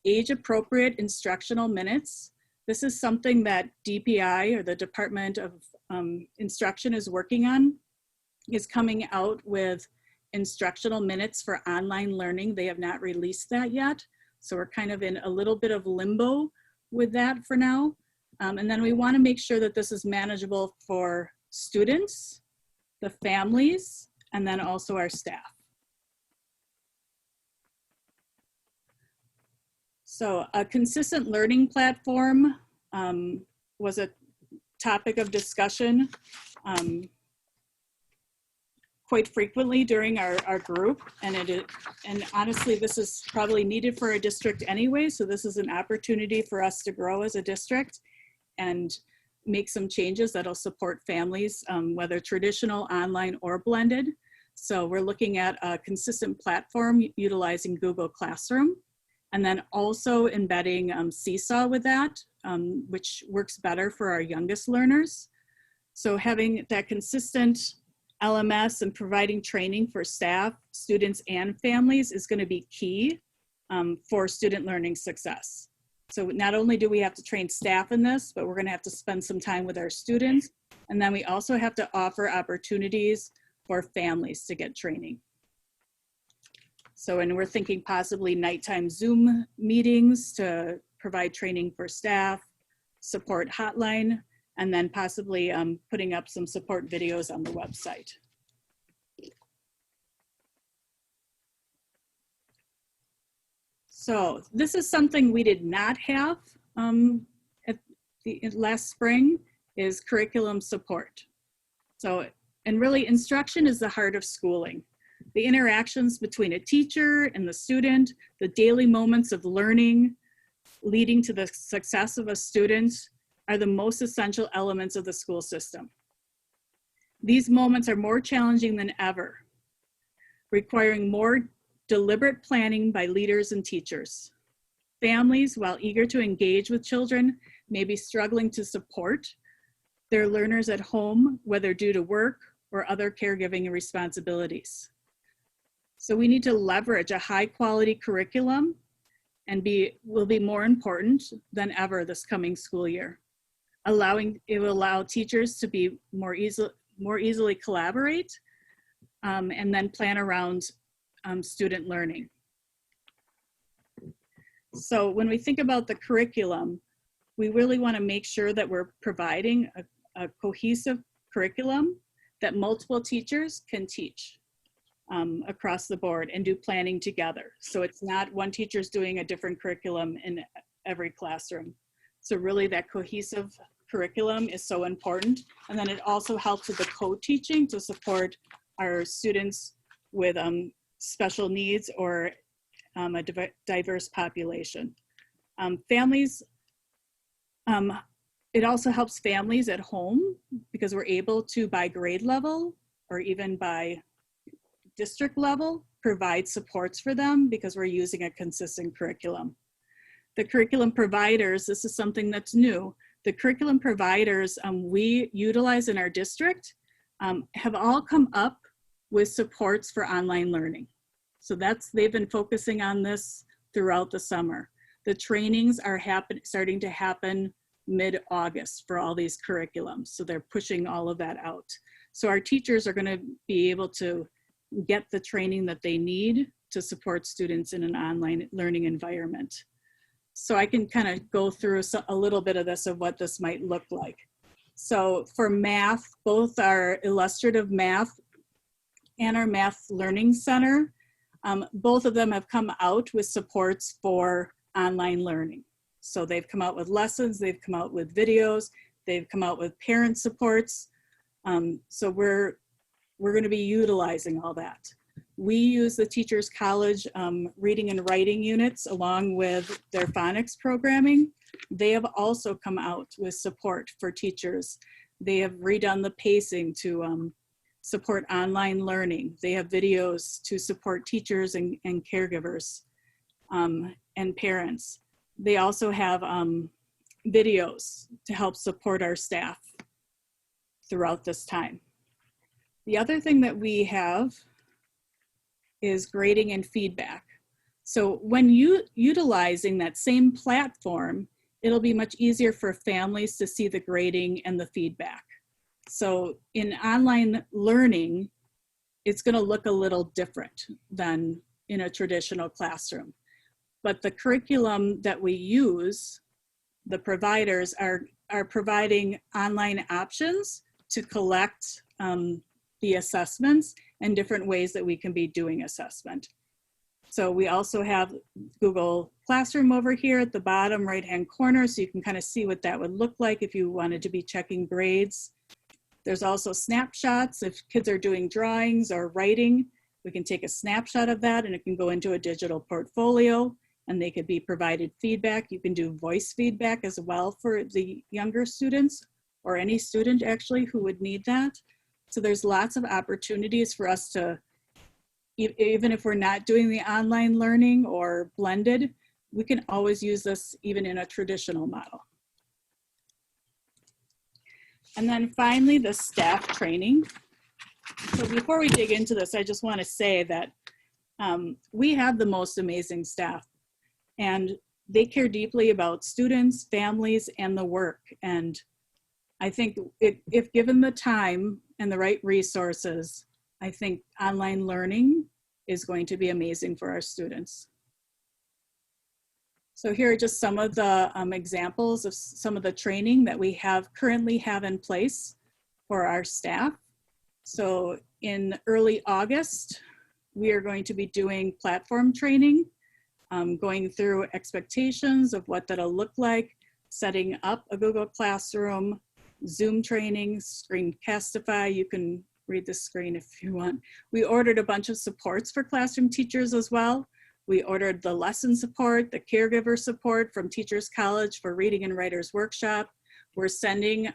age-appropriate instructional minutes. This is something that DPI, or the Department of Instruction, is working on, is coming out with instructional minutes for online learning. They have not released that yet. So we're kind of in a little bit of limbo with that for now. And then we want to make sure that this is manageable for students, the families, and then also our staff. So a consistent learning platform was a topic of discussion quite frequently during our group, and honestly, this is probably needed for a district anyway, so this is an opportunity for us to grow as a district and make some changes that'll support families, whether traditional, online, or blended. So we're looking at a consistent platform utilizing Google Classroom, and then also embedding Seesaw with that, which works better for our youngest learners. So having that consistent LMS and providing training for staff, students, and families is going to be key for student learning success. So not only do we have to train staff in this, but we're going to have to spend some time with our students. And then we also have to offer opportunities for families to get training. So, and we're thinking possibly nighttime Zoom meetings to provide training for staff, support hotline, and then possibly putting up some support videos on the website. So this is something we did not have last spring, is curriculum support. So, and really instruction is the heart of schooling. The interactions between a teacher and the student, the daily moments of learning leading to the success of a student are the most essential elements of the school system. These moments are more challenging than ever, requiring more deliberate planning by leaders and teachers. Families, while eager to engage with children, may be struggling to support their learners at home, whether due to work or other caregiving responsibilities. So we need to leverage a high quality curriculum and will be more important than ever this coming school year. It will allow teachers to be more easily collaborate and then plan around student learning. So when we think about the curriculum, we really want to make sure that we're providing a cohesive curriculum that multiple teachers can teach across the board and do planning together. So it's not one teacher's doing a different curriculum in every classroom. So really that cohesive curriculum is so important. And then it also helps with the co-teaching to support our students with special needs or a diverse population. Families, it also helps families at home because we're able to, by grade level or even by district level, provide supports for them because we're using a consistent curriculum. The curriculum providers, this is something that's new. The curriculum providers we utilize in our district have all come up with supports for online learning. So they've been focusing on this throughout the summer. The trainings are starting to happen mid-August for all these curriculums. So they're pushing all of that out. So our teachers are going to be able to get the training that they need to support students in an online learning environment. So I can kind of go through a little bit of this of what this might look like. So for math, both our illustrative math and our math learning center, both of them have come out with supports for online learning. So they've come out with lessons, they've come out with videos, they've come out with parent supports. So we're going to be utilizing all that. We use the Teachers College reading and writing units along with their phonics programming. They have also come out with support for teachers. They have redone the pacing to support online learning. They have videos to support teachers and caregivers and parents. They also have videos to help support our staff throughout this time. The other thing that we have is grading and feedback. So when utilizing that same platform, it'll be much easier for families to see the grading and the feedback. So in online learning, it's going to look a little different than in a traditional classroom. But the curriculum that we use, the providers are providing online options to collect the assessments and different ways that we can be doing assessment. So we also have Google Classroom over here at the bottom right-hand corner, so you can kind of see what that would look like if you wanted to be checking grades. There's also snapshots. If kids are doing drawings or writing, we can take a snapshot of that and it can go into a digital portfolio and they could be provided feedback. You can do voice feedback as well for the younger students or any student actually who would need that. So there's lots of opportunities for us to, even if we're not doing the online learning or blended, we can always use this even in a traditional model. And then finally, the staff training. So before we dig into this, I just want to say that we have the most amazing staff and they care deeply about students, families, and the work. And I think if given the time and the right resources, I think online learning is going to be amazing for our students. So here are just some of the examples of some of the training that we currently have in place for our staff. So in early August, we are going to be doing platform training, going through expectations of what that'll look like, setting up a Google Classroom, Zoom training, Screencastify. You can read the screen if you want. We ordered a bunch of supports for classroom teachers as well. We ordered the lesson support, the caregiver support from Teachers College for Reading and Writers Workshop. We're sending,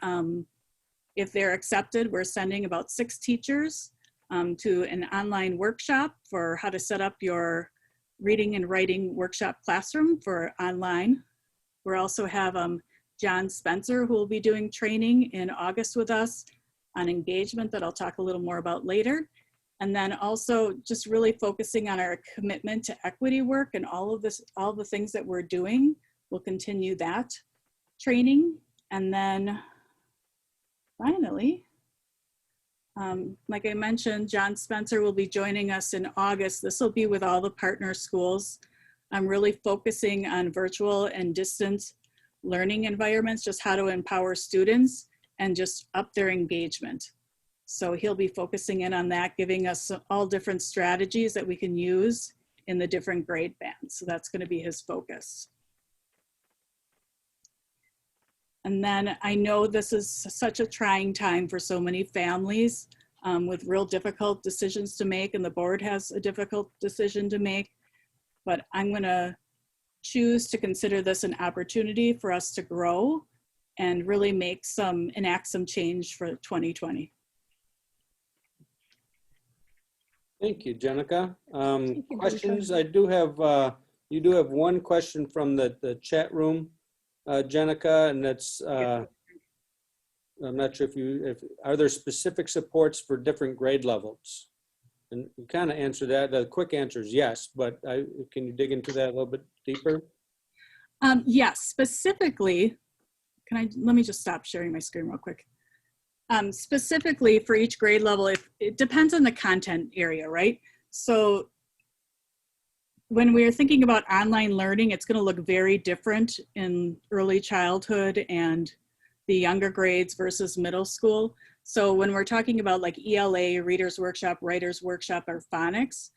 if they're accepted, we're sending about 6 teachers to an online workshop for how to set up your reading and writing workshop classroom for online. We also have John Spencer, who will be doing training in August with us on engagement that I'll talk a little more about later. And then also just really focusing on our commitment to equity work and all the things that we're doing. We'll continue that training. And then finally, like I mentioned, John Spencer will be joining us in August. This will be with all the partner schools. I'm really focusing on virtual and distance learning environments, just how to empower students and just up their engagement. So he'll be focusing in on that, giving us all different strategies that we can use in the different grade bands. So that's going to be his focus. And then I know this is such a trying time for so many families with real difficult decisions to make, and the board has a difficult decision to make, but I'm going to choose to consider this an opportunity for us to grow and really enact some change for 2020. Thank you, Jenica. Questions? I do have, you do have one question from the chat room, Jenica, and that's, I'm not sure are there specific supports for different grade levels? And you kind of answered that. The quick answer is yes, but can you dig into that a little bit deeper? Yes, specifically, let me just stop sharing my screen real quick. Specifically for each grade level, it depends on the content area, right? So when we're thinking about online learning, it's going to look very different in early childhood and the younger grades versus middle school. So when we're talking about like ELA, Reader's Workshop, Writer's Workshop, or Phonics,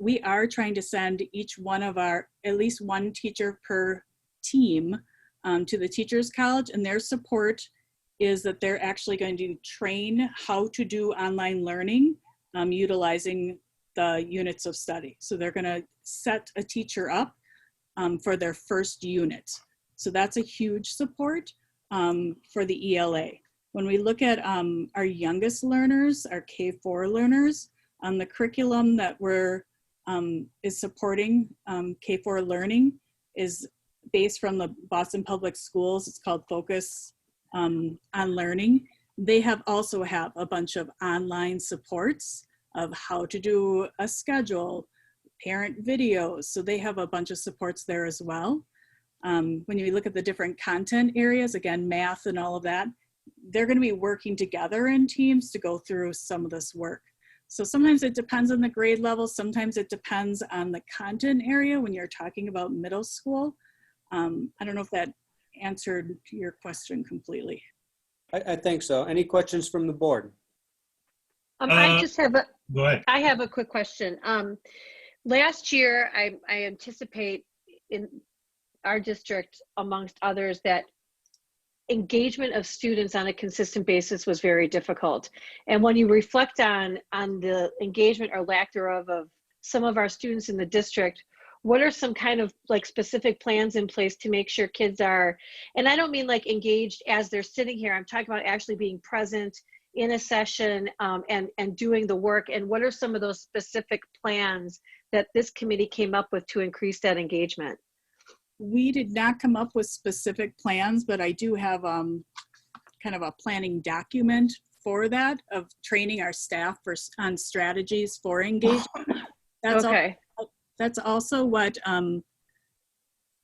we are trying to send each one of at least one teacher per team to the Teachers College, and their support is that they're actually going to train how to do online learning utilizing the units of study. So they're going to set a teacher up for their first unit. So that's a huge support for the ELA. When we look at our youngest learners, our K-4 learners, the curriculum that is supporting K-4 learning is based from the Boston Public Schools. It's called Focus on Learning. They also have a bunch of online supports of how to do a schedule, parent videos. So they have a bunch of supports there as well. When you look at the different content areas, again, math and all of that, they're going to be working together in teams to go through some of this work. So sometimes it depends on the grade level. Sometimes it depends on the content area when you're talking about middle school. I don't know if that answered your question completely. I think so. Any questions from the board? I just have Go ahead. I have a quick question. Last year, I anticipate in our district, amongst others, that engagement of students on a consistent basis was very difficult. And when you reflect on the engagement or lack thereof of some of our students in the district, what are some kind of like specific plans in place to make sure kids are, and I don't mean like engaged as they're sitting here, I'm talking about actually being present in a session and doing the work, and what are some of those specific plans that this committee came up with to increase that engagement? We did not come up with specific plans, but I do have kind of a planning document for that of training our staff on strategies for engagement. That's also what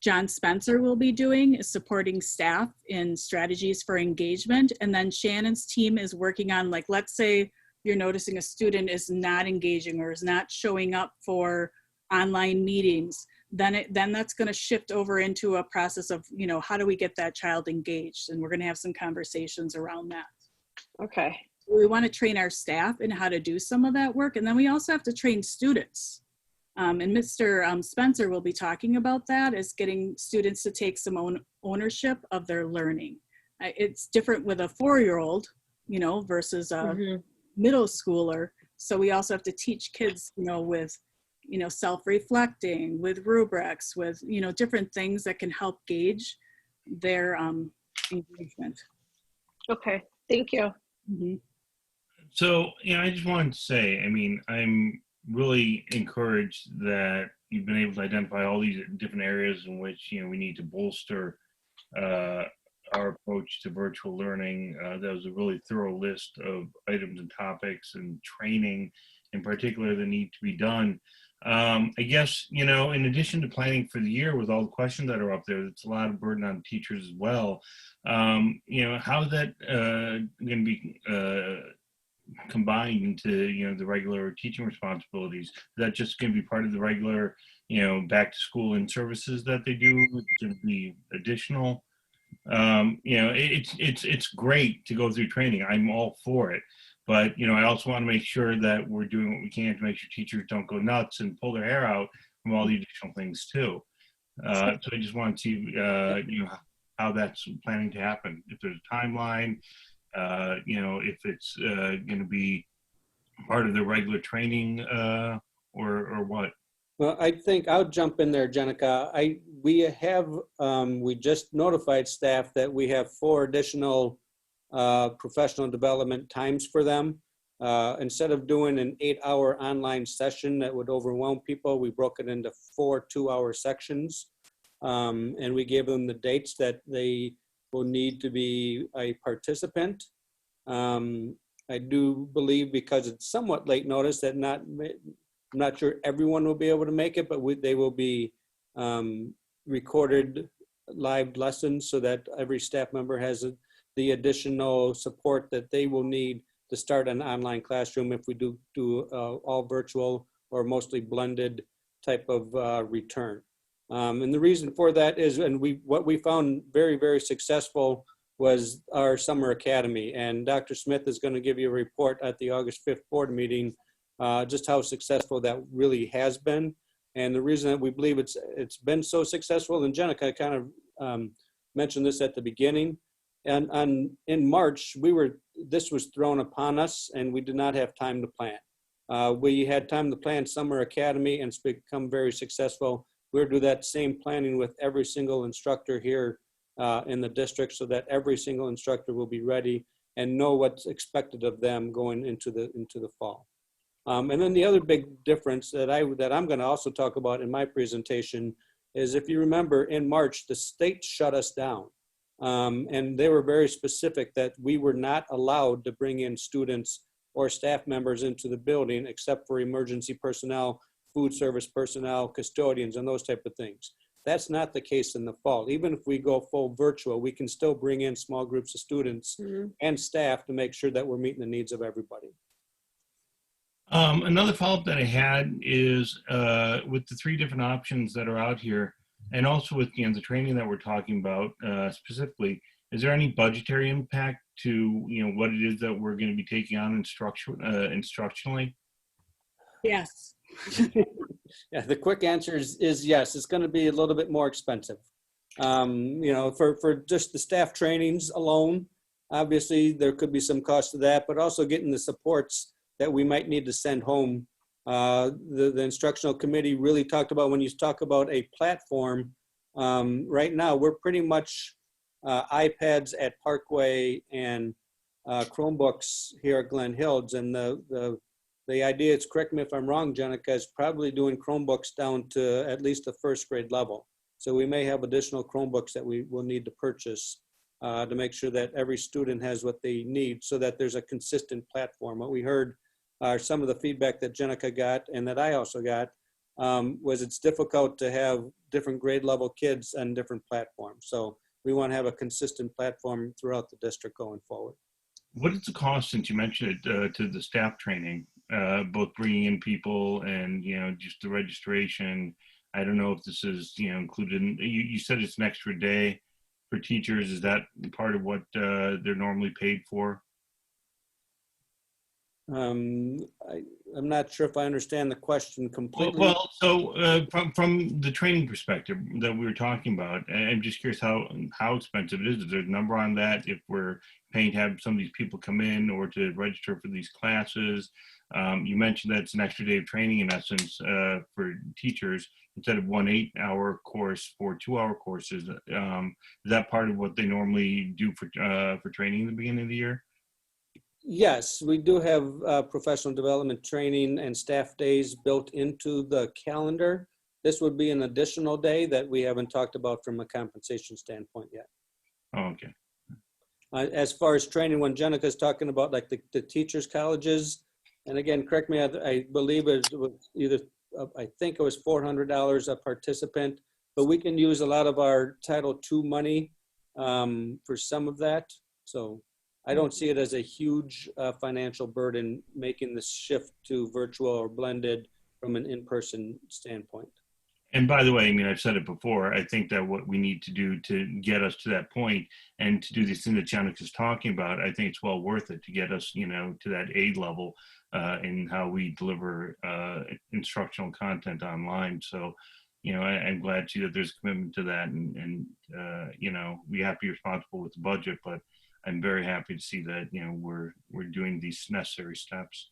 John Spencer will be doing, is supporting staff in strategies for engagement. And then Shannon's team is working on, like, let's say you're noticing a student is not engaging or is not showing up for online meetings, then that's going to shift over into a process of, you know, how do we get that child engaged? And we're going to have some conversations around that. Okay. We want to train our staff in how to do some of that work. And then we also have to train students. And Mr. Spencer will be talking about that, is getting students to take some ownership of their learning. It's different with a 4-year-old, you know, versus a middle schooler. So we also have to teach kids, you know, with, you know, self-reflecting, with rubrics, with, you know, different things that can help gauge their engagement. Okay, thank you. Mm-hmm. So, you know, I just wanted to say, I mean, I'm really encouraged that you've been able to identify all these different areas in which, you know, we need to bolster our approach to virtual learning. That was a really thorough list of items and topics and training in particular that need to be done. I guess, you know, in addition to planning for the year with all the questions that are up there, it's a lot of burden on teachers as well. You know, how is that going to be combined into, you know, the regular teaching responsibilities? Is that just going to be part of the regular, you know, back to school and services that they do? It's going to be additional. You know, it's great to go through training. I'm all for it. But, you know, I also want to make sure that we're doing what we can to make sure teachers don't go nuts and pull their hair out from all the additional things too. So I just want to see, you know, how that's planning to happen. If there's a timeline, you know, if it's going to be part of the regular training or what. Well, I think I'll jump in there, Jenica. We just notified staff that we have 4 additional professional development times for them. Instead of doing an 8-hour online session that would overwhelm people, we broke it into 4 2-hour sections. And we gave them the dates that they will need to be a participant. I do believe, because it's somewhat late notice, that I'm not sure everyone will be able to make it, but they will be recorded live lessons so that every staff member has the additional support that they will need to start an online classroom if we do all virtual or mostly blended type of return. And the reason for that is, what we found very, very successful was our summer academy. And Dr. Smith is going to give you a report at the August 5th board meeting, just how successful that really has been. And the reason that we believe it's been so successful, and Jenica kind of mentioned this at the beginning. And in March, this was thrown upon us and we did not have time to plan. We had time to plan Summer Academy and it's become very successful. We'll do that same planning with every single instructor here in the district so that every single instructor will be ready and know what's expected of them going into the fall. And then the other big difference that I'm going to also talk about in my presentation is, if you remember, in March, the state shut us down. And they were very specific that we were not allowed to bring in students or staff members into the building except for emergency personnel, food service personnel, custodians, and those type of things. That's not the case in the fall. Even if we go full virtual, we can still bring in small groups of students and staff to make sure that we're meeting the needs of everybody. Another follow-up that I had is with the 3 different options that are out here, and also with the training that we're talking about specifically, is there any budgetary impact to what it is that we're going to be taking on instructionally? Yes. Yeah, the quick answer is yes. It's going to be a little bit more expensive. For just the staff trainings alone, obviously there could be some cost to that, but also getting the supports that we might need to send home. The instructional committee really talked about, when you talk about a platform, right now we're pretty much iPads at Parkway and Chromebooks here at Glen Hills, and the idea is, correct me if I'm wrong, Jenica, is probably doing Chromebooks down to at least the 1st grade level. So we may have additional Chromebooks that we will need to purchase to make sure that every student has what they need so that there's a consistent platform. What we heard are some of the feedback that Jenica got and that I also got was it's difficult to have different grade level kids on different platforms. So we want to have a consistent platform throughout the district going forward. What is the cost, since you mentioned it, to the staff training, both bringing in people and, just the registration? I don't know if this is, included in, you said it's an extra day for teachers. Is that part of what they're normally paid for? I'm not sure if I understand the question completely. Well, so from the training perspective that we were talking about, I'm just curious how expensive it is. Is there a number on that if we're paying to have some of these people come in or to register for these classes? You mentioned that it's an extra day of training in essence for teachers instead of 1 8-hour course for 2-hour courses. Is that part of what they normally do for training in the beginning of the year? Yes, we do have professional development training and staff days built into the calendar. This would be an additional day that we haven't talked about from a compensation standpoint yet. Oh, okay. As far as training, when Jenica is talking about like the teachers' colleges, and again, correct me, I believe it was either, I think it was $400 a participant, but we can use a lot of our Title II money for some of that. So I don't see it as a huge financial burden making the shift to virtual or blended from an in-person standpoint. And by the way, I mean, I've said it before, I think that what we need to do to get us to that point and to do this thing that Janik is talking about, I think it's well worth it to get us, to that A level in how we deliver instructional content online. So, I'm glad to see that there's a commitment to that, and we have to be responsible with the budget, but I'm very happy to see that, we're doing these necessary steps.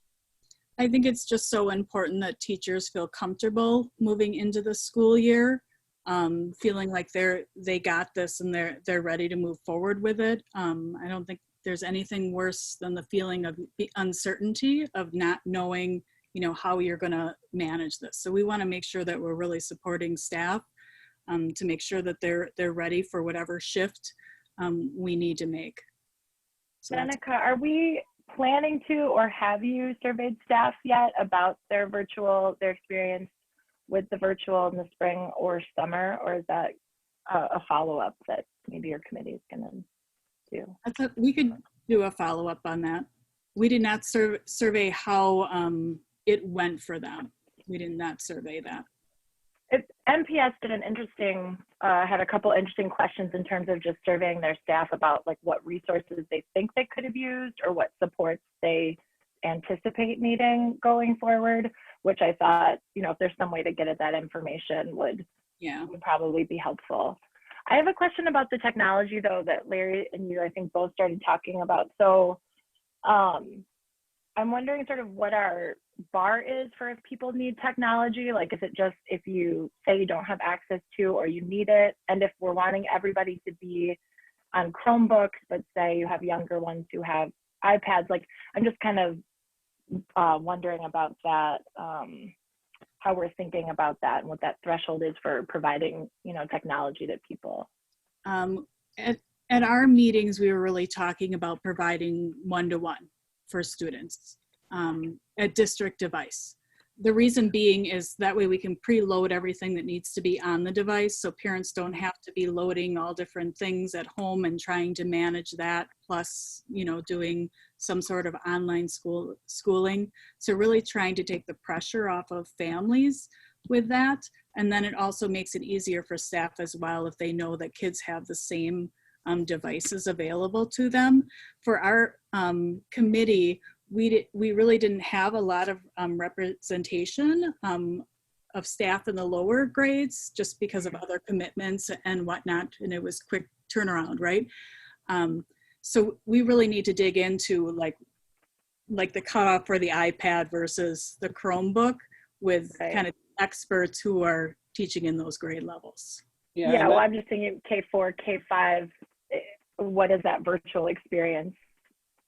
I think it's just so important that teachers feel comfortable moving into the school year, feeling like they got this and they're ready to move forward with it. I don't think there's anything worse than the feeling of the uncertainty of not knowing, how you're going to manage this. So we want to make sure that we're really supporting staff to make sure that they're ready for whatever shift we need to make. So Jenica, are we planning to, or have you surveyed staff yet about their experience with the virtual in the spring or summer, or is that a follow-up that maybe your committee is going to do? I thought we could do a follow-up on that. We did not survey how it went for them. We did not survey that. MPS did had a couple interesting questions in terms of just surveying their staff about like what resources they think they could have used or what supports they anticipate needing going forward, which I thought, if there's some way to get at that information would probably be helpful. I have a question about the technology though that Larry and you, I think, both started talking about. So I'm wondering sort of what our bar is for if people need technology. Like, is it just if you say you don't have access to or you need it? And if we're wanting everybody to be on Chromebooks, but say you have younger ones who have iPads, like I'm just kind of wondering about that, how we're thinking about that and what that threshold is for providing, you know, technology to people. At our meetings, we were really talking about providing one-to-one for students at district device. The reason being is that way we can preload everything that needs to be on the device, so parents don't have to be loading all different things at home and trying to manage that, plus, you know, doing some sort of online schooling. So really trying to take the pressure off of families with that. And then it also makes it easier for staff as well if they know that kids have the same devices available to them. For our committee, we really didn't have a lot of representation of staff in the lower grades just because of other commitments and whatnot, and it was quick turnaround, right? So we really need to dig into like the cutoff for the iPad versus the Chromebook with kind of experts who are teaching in those grade levels. Yeah, well, I'm just thinking K4, K5, what is that virtual experience?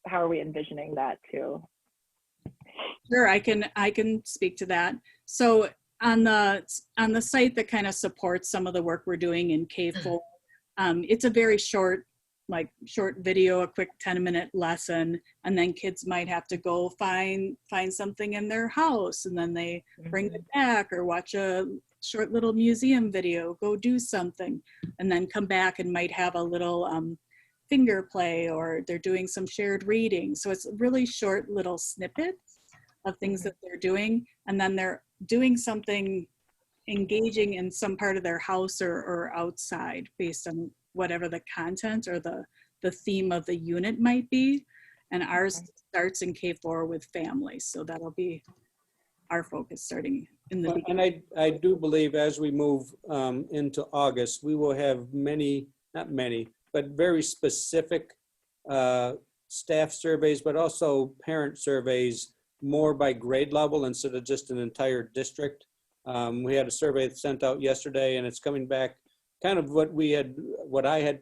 How are we envisioning that too? Sure, I can speak to that. So on the site that kind of supports some of the work we're doing in K4, it's a very short video, a quick 10-minute lesson, and then kids might have to go find something in their house, and then they bring it back or watch a short little museum video, go do something, and then come back and might have a little finger play, or they're doing some shared reading. So it's really short little snippets of things that they're doing, and then they're doing something engaging in some part of their house or outside based on whatever the content or the theme of the unit might be. And ours starts in K4 with families. So that'll be our focus starting in the beginning. And I do believe as we move into August, we will have not many, but very specific staff surveys, but also parent surveys more by grade level instead of just an entire district. We had a survey sent out yesterday, and it's coming back kind of what I had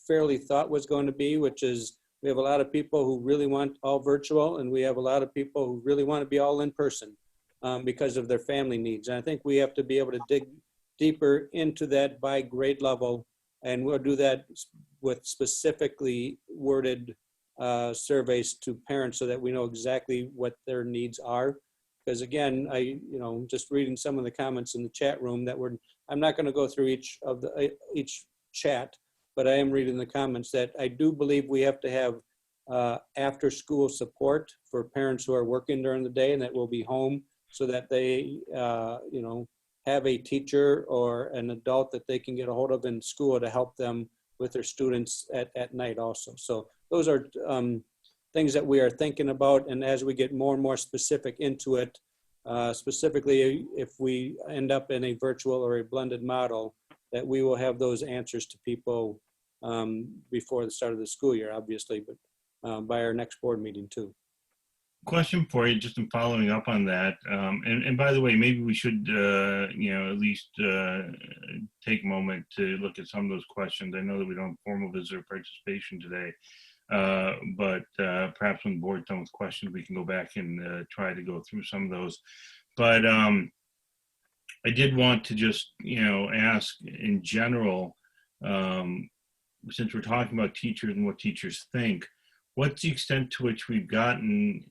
fairly thought was going to be, which is we have a lot of people who really want all virtual, and we have a lot of people who really want to be all in person because of their family needs. And I think we have to be able to dig deeper into that by grade level, and we'll do that with specifically worded surveys to parents so that we know exactly what their needs are. Because again, just reading some of the comments in the chat room I'm not going to go through each chat, but I am reading the comments that I do believe we have to have after school support for parents who are working during the day and that will be home, so that they, have a teacher or an adult that they can get a hold of in school to help them with their students at night also. So those are things that we are thinking about. And as we get more and more specific into it, specifically if we end up in a virtual or a blended model, that we will have those answers to people before the start of the school year, obviously, but by our next board meeting too. Question for you, just in following up on that. And by the way, maybe we should, at least take a moment to look at some of those questions. I know that we don't have formal visitor participation today, but perhaps when the board's done with questions, we can go back and try to go through some of those. But I did want to just, ask in general, since we're talking about teachers and what teachers think, what's the extent to which we've gotten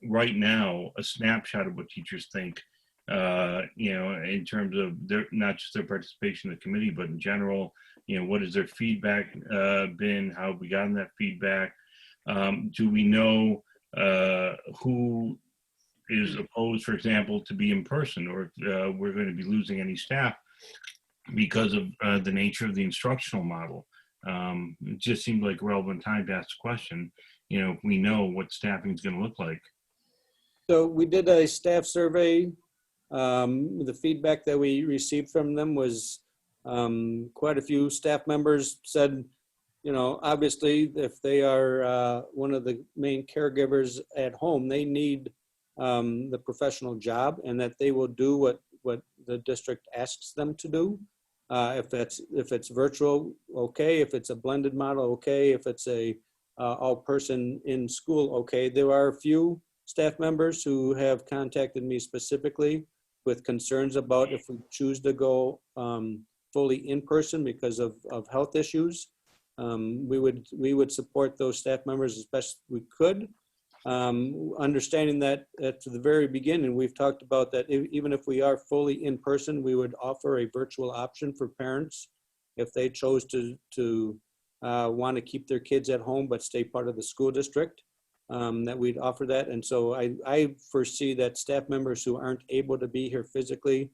right now a snapshot of what teachers think, in terms of not just their participation in the committee, but in general, what has their feedback been? How have we gotten that feedback? Do we know who is opposed, for example, to be in person, or if we're going to be losing any staff because of the nature of the instructional model? It just seemed like a relevant time to ask the question, if we know what staffing is going to look like. So we did a staff survey. The feedback that we received from them was Quite a few staff members said, you know, obviously, if they are one of the main caregivers at home, they need the professional job, and that they will do what the district asks them to do. If it's virtual, okay. If it's a blended model, okay. If it's a all person in school, okay. There are a few staff members who have contacted me specifically with concerns about if we choose to go fully in person because of health issues. We would support those staff members as best we could. Understanding that at the very beginning, we've talked about that even if we are fully in person, we would offer a virtual option for parents if they chose to want to keep their kids at home but stay part of the school district, that we'd offer that. And so I foresee that staff members who aren't able to be here physically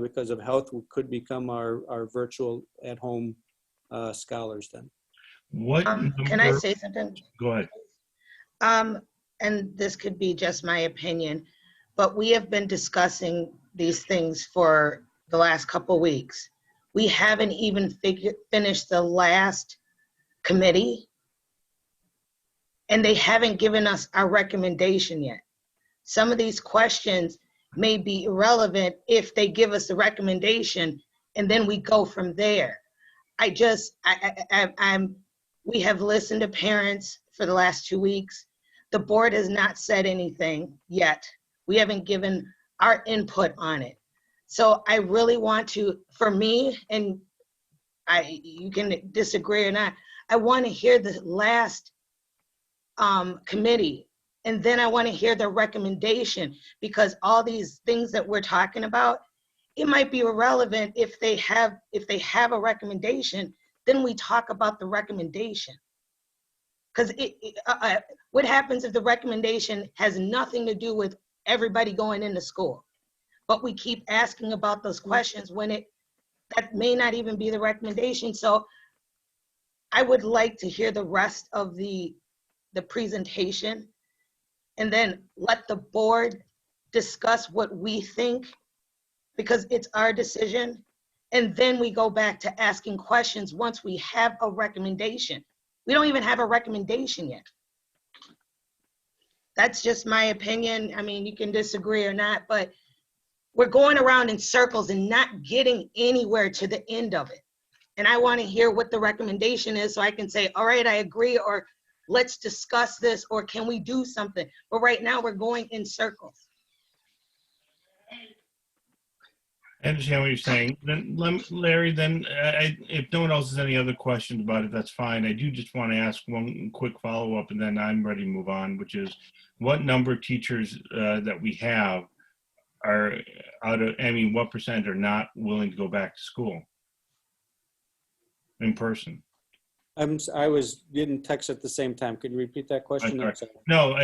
because of health could become our virtual at home scholars then. What Can I number- say something? Go ahead. And this could be just my opinion, but we have been discussing these things for the last couple weeks. We haven't even finished the last committee, and they haven't given us our recommendation yet. Some of these questions may be irrelevant if they give us the recommendation, and then we go from there. We have listened to parents for the last 2 weeks. The board has not said anything yet. We haven't given our input on it. So I really want to, for me, and you can disagree or not, I want to hear the last committee, and then I want to hear the recommendation, because all these things that we're talking about, it might be irrelevant if they have a recommendation. Then we talk about the recommendation. Because what happens if the recommendation has nothing to do with everybody going into school, but we keep asking about those questions when that may not even be the recommendation. So I would like to hear the rest of the presentation, and then let the board discuss what we think, because it's our decision. And then we go back to asking questions once we have a recommendation. We don't even have a recommendation yet. That's just my opinion. I mean, you can disagree or not, but we're going around in circles and not getting anywhere to the end of it. And I want to hear what the recommendation is so I can say, all right, I agree, or let's discuss this, or can we do something? But right now we're going in circles. I understand what you're saying. Then, Larry, if no one else has any other questions about it, that's fine. I do just want to ask one quick follow-up, and then I'm ready to move on, which is what number of teachers that we have are what percent are not willing to go back to school in person? I was getting texts at the same time. Could you repeat that question? I'm sorry. No,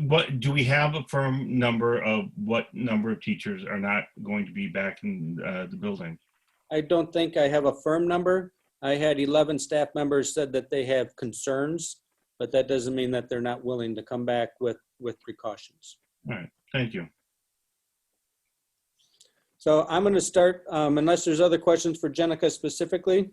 what do we have a firm number of what number of teachers are not going to be back in the building? I don't think I have a firm number. I had 11 staff members said that they have concerns, but that doesn't mean that they're not willing to come back with precautions. All right, thank you. So I'm going to start, unless there's other questions for Jenica specifically.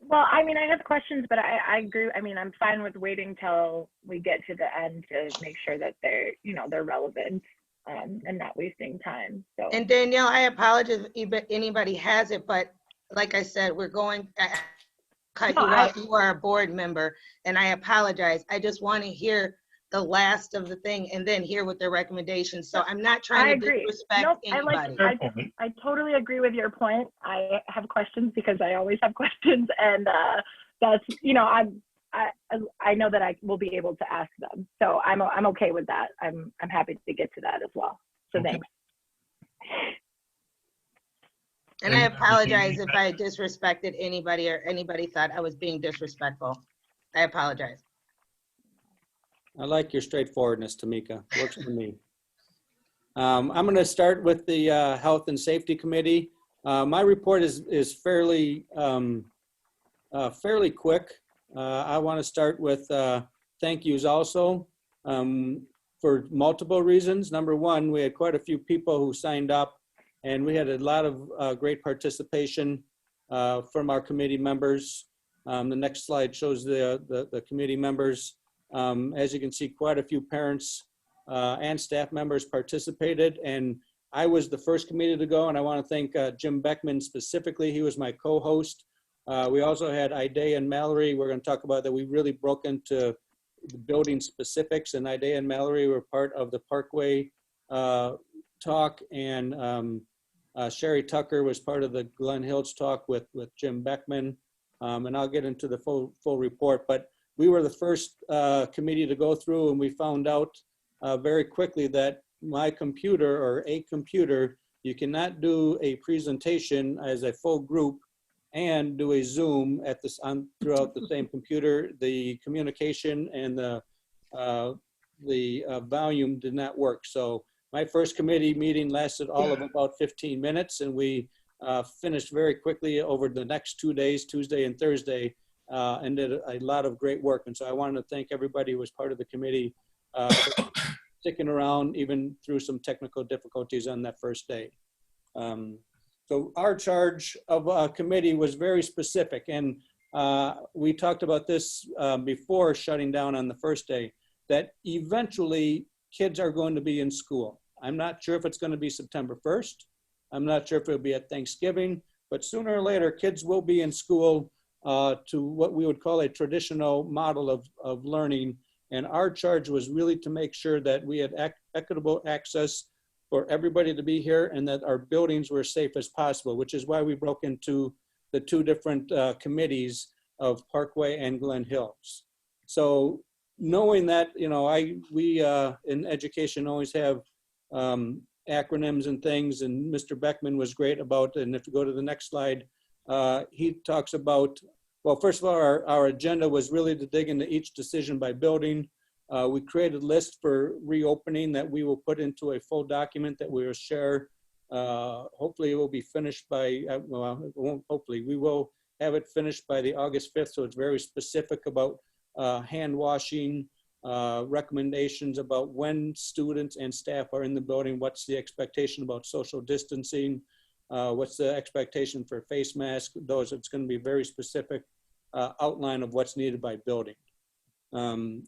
Well, I mean, I have questions, but I agree. I mean, I'm fine with waiting till we get to the end to make sure that they're relevant and not wasting time. So. And Danielle, I apologize if anybody has it, but like I said, we're going to cut you off. You are a board member, and I apologize. I just want to hear the last of the thing and then hear what their recommendations. So I'm not trying to disrespect anybody. I totally agree with your point. I have questions because I always have questions, and that's, I know that I will be able to ask them. So I'm okay with that. I'm happy to get to that as well. So okay. Thanks. And I apologize if I disrespected anybody or anybody thought I was being disrespectful. I apologize. I like your straightforwardness, Tamika. Works for me. I'm going to start with the Health and Safety Committee. My report is fairly quick. I want to start with thank yous also for multiple reasons. Number one, we had quite a few people who signed up, and we had a lot of great participation from our committee members. The next slide shows the committee members. As you can see, quite a few parents and staff members participated, and I was the first committee to go, and I want to thank Jim Beckman specifically. He was my co-host. We also had Idea and Mallory. We're going to talk about that. We really broke into the building specifics, and Idea and Mallory were part of the Parkway talk, and Sherry Tucker was part of the Glen Hills talk with Jim Beckman, and I'll get into the full report. But we were the first committee to go through, and we found out very quickly that my computer or a computer, you cannot do a presentation as a full group and do a Zoom at this throughout the same computer. The communication and the volume did not work. So my first committee meeting lasted all of about 15 minutes, and we finished very quickly over the next 2 days, Tuesday and Thursday, and did a lot of great work. And so I wanted to thank everybody who was part of the committee for sticking around even through some technical difficulties on that first day. So our charge of a committee was very specific, and we talked about this before shutting down on the first day, that eventually kids are going to be in school. I'm not sure if it's going to be September 1st. I'm not sure if it'll be at Thanksgiving, but sooner or later, kids will be in school to what we would call a traditional model of learning. And our charge was really to make sure that we had equitable access for everybody to be here and that our buildings were as safe as possible, which is why we broke into the two different committees of Parkway and Glen Hills. So knowing that, you know, we in education always have acronyms and things, and Mr. Beckman was great about, and if you go to the next slide, he talks about, well, first of all, our agenda was really to dig into each decision by building. We created a list for reopening that we will put into a full document that we will share. Hopefully it will be finished by, well, it won't, hopefully, we will have it finished by the August 5th. So it's very specific about hand washing, recommendations about when students and staff are in the building, what's the expectation about social distancing, what's the expectation for face masks, those, it's going to be very specific outline of what's needed by building. And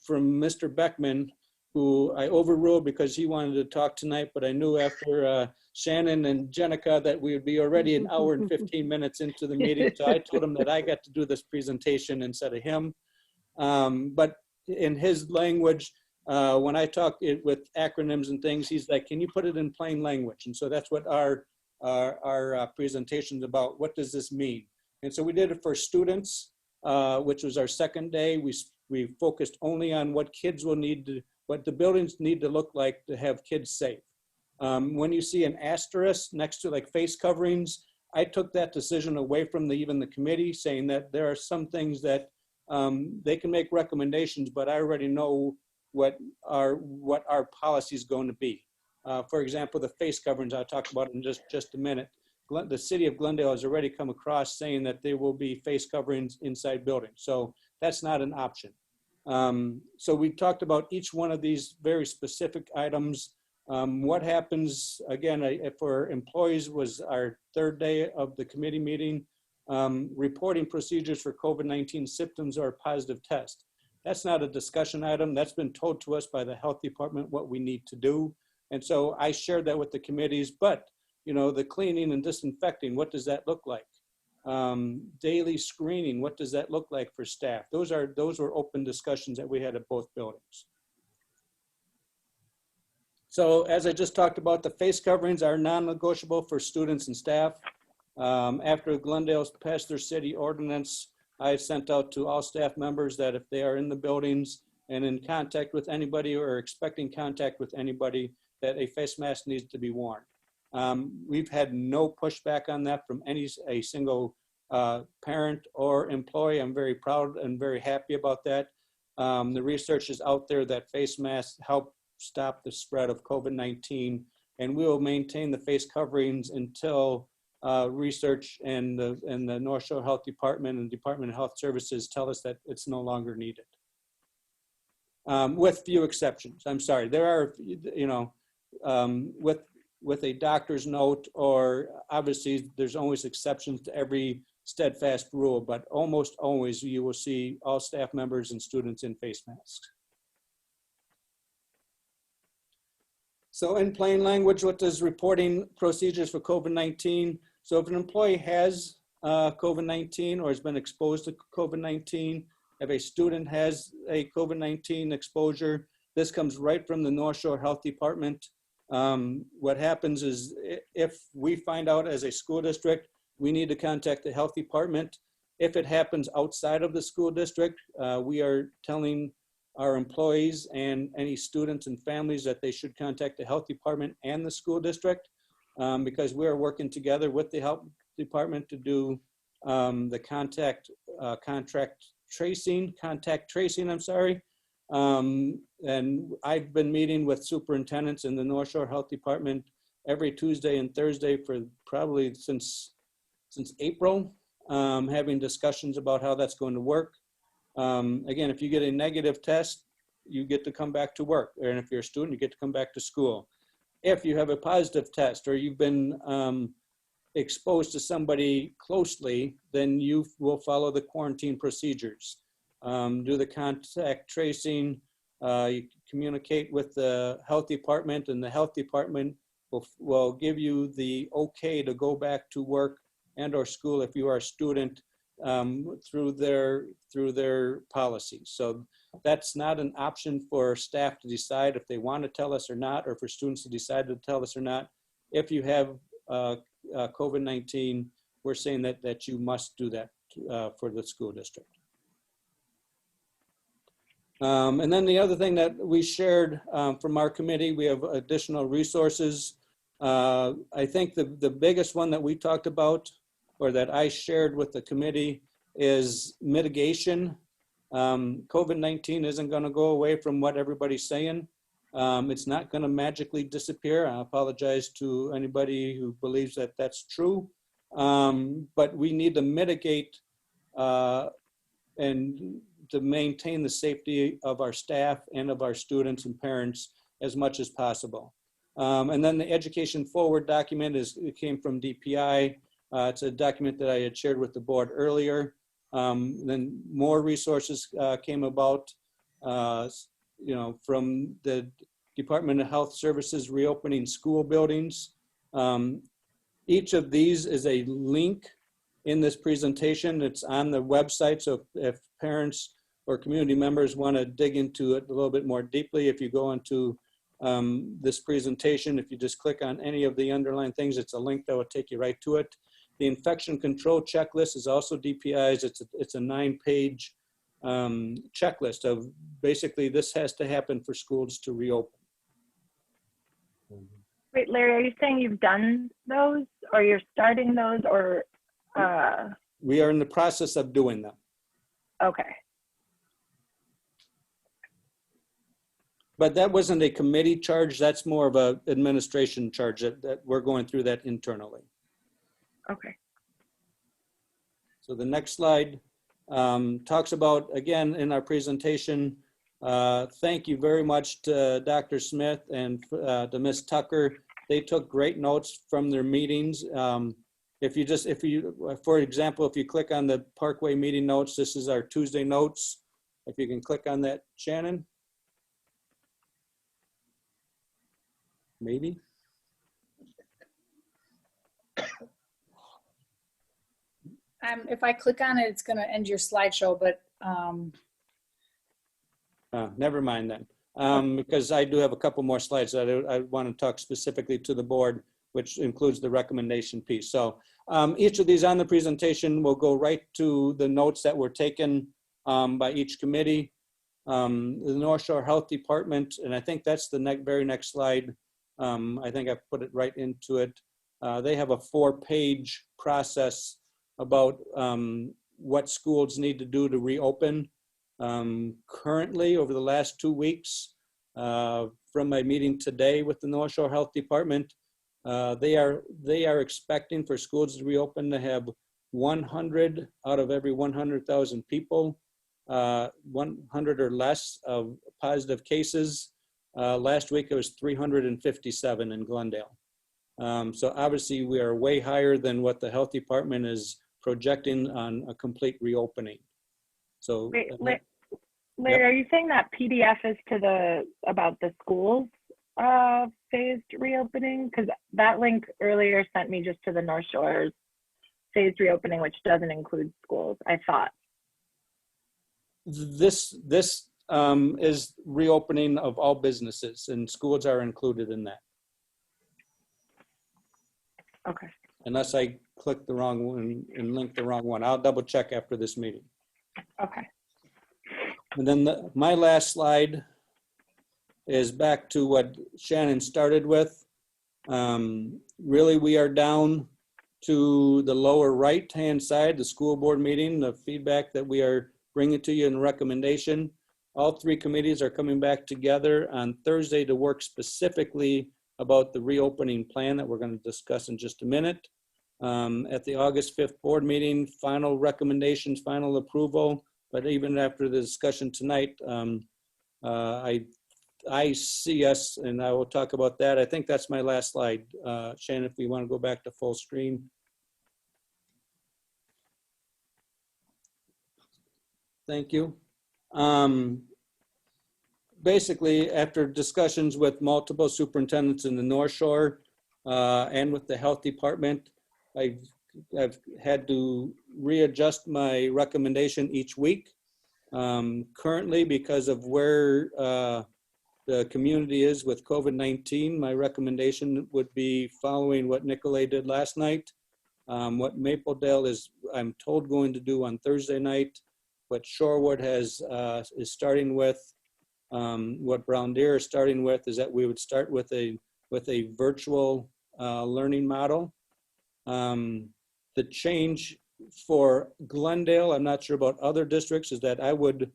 from Mr. Beckman, who I overruled because he wanted to talk tonight, but I knew after Shannon and Jenica that we would be already an hour and 15 minutes into the meeting. So I told him that I got to do this presentation instead of him. But in his language, when I talk with acronyms and things, he's like, can you put it in plain language? And so that's what our presentation is about. What does this mean? And so we did it for students, which was our second day. We focused only on what kids will need to, what the buildings need to look like to have kids safe. When you see an asterisk next to like face coverings, I took that decision away from even the committee, saying that there are some things that they can make recommendations, but I already know what our policy is going to be. For example, the face coverings I'll talk about in just a minute. The city of Glendale has already come across saying that there will be face coverings inside buildings. So that's not an option. So we talked about each one of these very specific items. What happens, again, for employees was our third day of the committee meeting. Reporting procedures for COVID-19 symptoms or a positive test. That's not a discussion item. That's been told to us by the health department what we need to do. And so I shared that with the committees, but you know, the cleaning and disinfecting, what does that look like? Daily screening, what does that look like for staff? Those were open discussions that we had at both buildings. So as I just talked about, the face coverings are non-negotiable for students and staff. After Glendale's passed their city ordinance, I sent out to all staff members that if they are in the buildings and in contact with anybody or expecting contact with anybody, that a face mask needs to be worn. We've had no pushback on that from a single parent or employee. I'm very proud and very happy about that. The research is out there that face masks help stop the spread of COVID-19, and we will maintain the face coverings until research and the North Shore Health Department and Department of Health Services tell us that it's no longer needed. With few exceptions. I'm sorry, there are, you know, with with a doctor's note, or obviously there's always exceptions to every steadfast rule, but almost always you will see all staff members and students in face masks. So in plain language, what does reporting procedures for COVID-19? So if an employee has COVID-19 or has been exposed to COVID-19, if a student has a COVID-19 exposure, this comes right from the North Shore Health Department. What happens is if we find out as a school district, we need to contact the health department. If it happens outside of the school district, we are telling our employees and any students and families that they should contact the health department and the school district, because we are working together with the health department to do the contact tracing, I'm sorry. And I've been meeting with superintendents in the North Shore Health Department every Tuesday and Thursday for probably since April, having discussions about how that's going to work. Again, if you get a negative test, you get to come back to work. And if you're a student, you get to come back to school. If you have a positive test or you've been exposed to somebody closely, then you will follow the quarantine procedures. Do the contact tracing, you communicate with the health department, and the health department will give you the okay to go back to work and or school if you are a student through their policies. So that's not an option for staff to decide if they want to tell us or not, or for students to decide to tell us or not. If you have COVID-19, we're saying that you must do that for the school district. And then the other thing that we shared from our committee, we have additional resources. I think the biggest one that we talked about, or that I shared with the committee, is mitigation. COVID-19 isn't going to go away from what everybody's saying. It's not going to magically disappear. I apologize to anybody who believes that that's true. But we need to mitigate and to maintain the safety of our staff and of our students and parents as much as possible. And then the Education Forward document it came from DPI. It's a document that I had shared with the board earlier. Then more resources came about, from the Department of Health Services reopening school buildings. Each of these is a link in this presentation. It's on the website. So if parents or community members want to dig into it a little bit more deeply, if you go into this presentation, if you just click on any of the underlying things, it's a link that will take you right to it. The infection control checklist is also DPI's. It's a 9-page checklist of basically this has to happen for schools to reopen. Wait, Larry, are you saying you've done those, or you're starting those, or? We are in the process of doing them. Okay. But that wasn't a committee charge. That's more of an administration charge that we're going through that internally. Okay. So the next slide talks about, again, in our presentation, thank you very much to Dr. Smith and to Ms. Tucker. They took great notes from their meetings. For example, if you click on the Parkway meeting notes, this is our Tuesday notes. If you can click on that, Shannon. Maybe. If I click on it, it's going to end your slideshow, but never mind then, because I do have a couple more slides that I want to talk specifically to the board, which includes the recommendation piece. So each of these on the presentation will go right to the notes that were taken by each committee. The North Shore Health Department, and I think that's the very next slide. I think I put it right into it. They have a 4-page process about what schools need to do to reopen. Currently, over the last 2 weeks, from my meeting today with the North Shore Health Department, they are expecting for schools to reopen to have 100 out of every 100,000 people, 100 or less of positive cases. Last week it was 357 in Glendale. So obviously we are way higher than what the health department is projecting on a complete reopening. So Wait, Larry, are you saying that PDF is to about the schools phased reopening? Because that link earlier sent me just to the North Shore's phased reopening, which doesn't include schools, I thought. This is reopening of all businesses, and schools are included in that. Okay. Unless I clicked the wrong one and linked the wrong one. I'll double check after this meeting. Okay. And then my last slide is back to what Shannon started with. Really, we are down to the lower right-hand side, the school board meeting, the feedback that we are bringing to you in recommendation. All three committees are coming back together on Thursday to work specifically about the reopening plan that we're going to discuss in just a minute. At the August 5th board meeting, final recommendations, final approval. But even after the discussion tonight, I see us, and I will talk about that. I think that's my last slide. Shannon, if we want to go back to full screen. Thank you. Basically, after discussions with multiple superintendents in the North Shore and with the health department, I've had to readjust my recommendation each week. Currently, because of where the community is with COVID-19, my recommendation would be following what Nicolay did last night, what Mapledale is, I'm told, going to do on Thursday night, what Shorewood is starting with, what Brown Deer is starting with is that we would start with a virtual learning model. The change for Glendale, I'm not sure about other districts, is that I would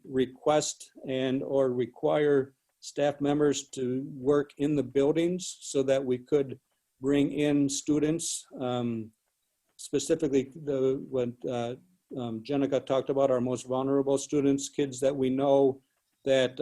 request and or require staff members to work in the buildings so that we could bring in students, specifically what Jenica talked about, our most vulnerable students, kids that we know that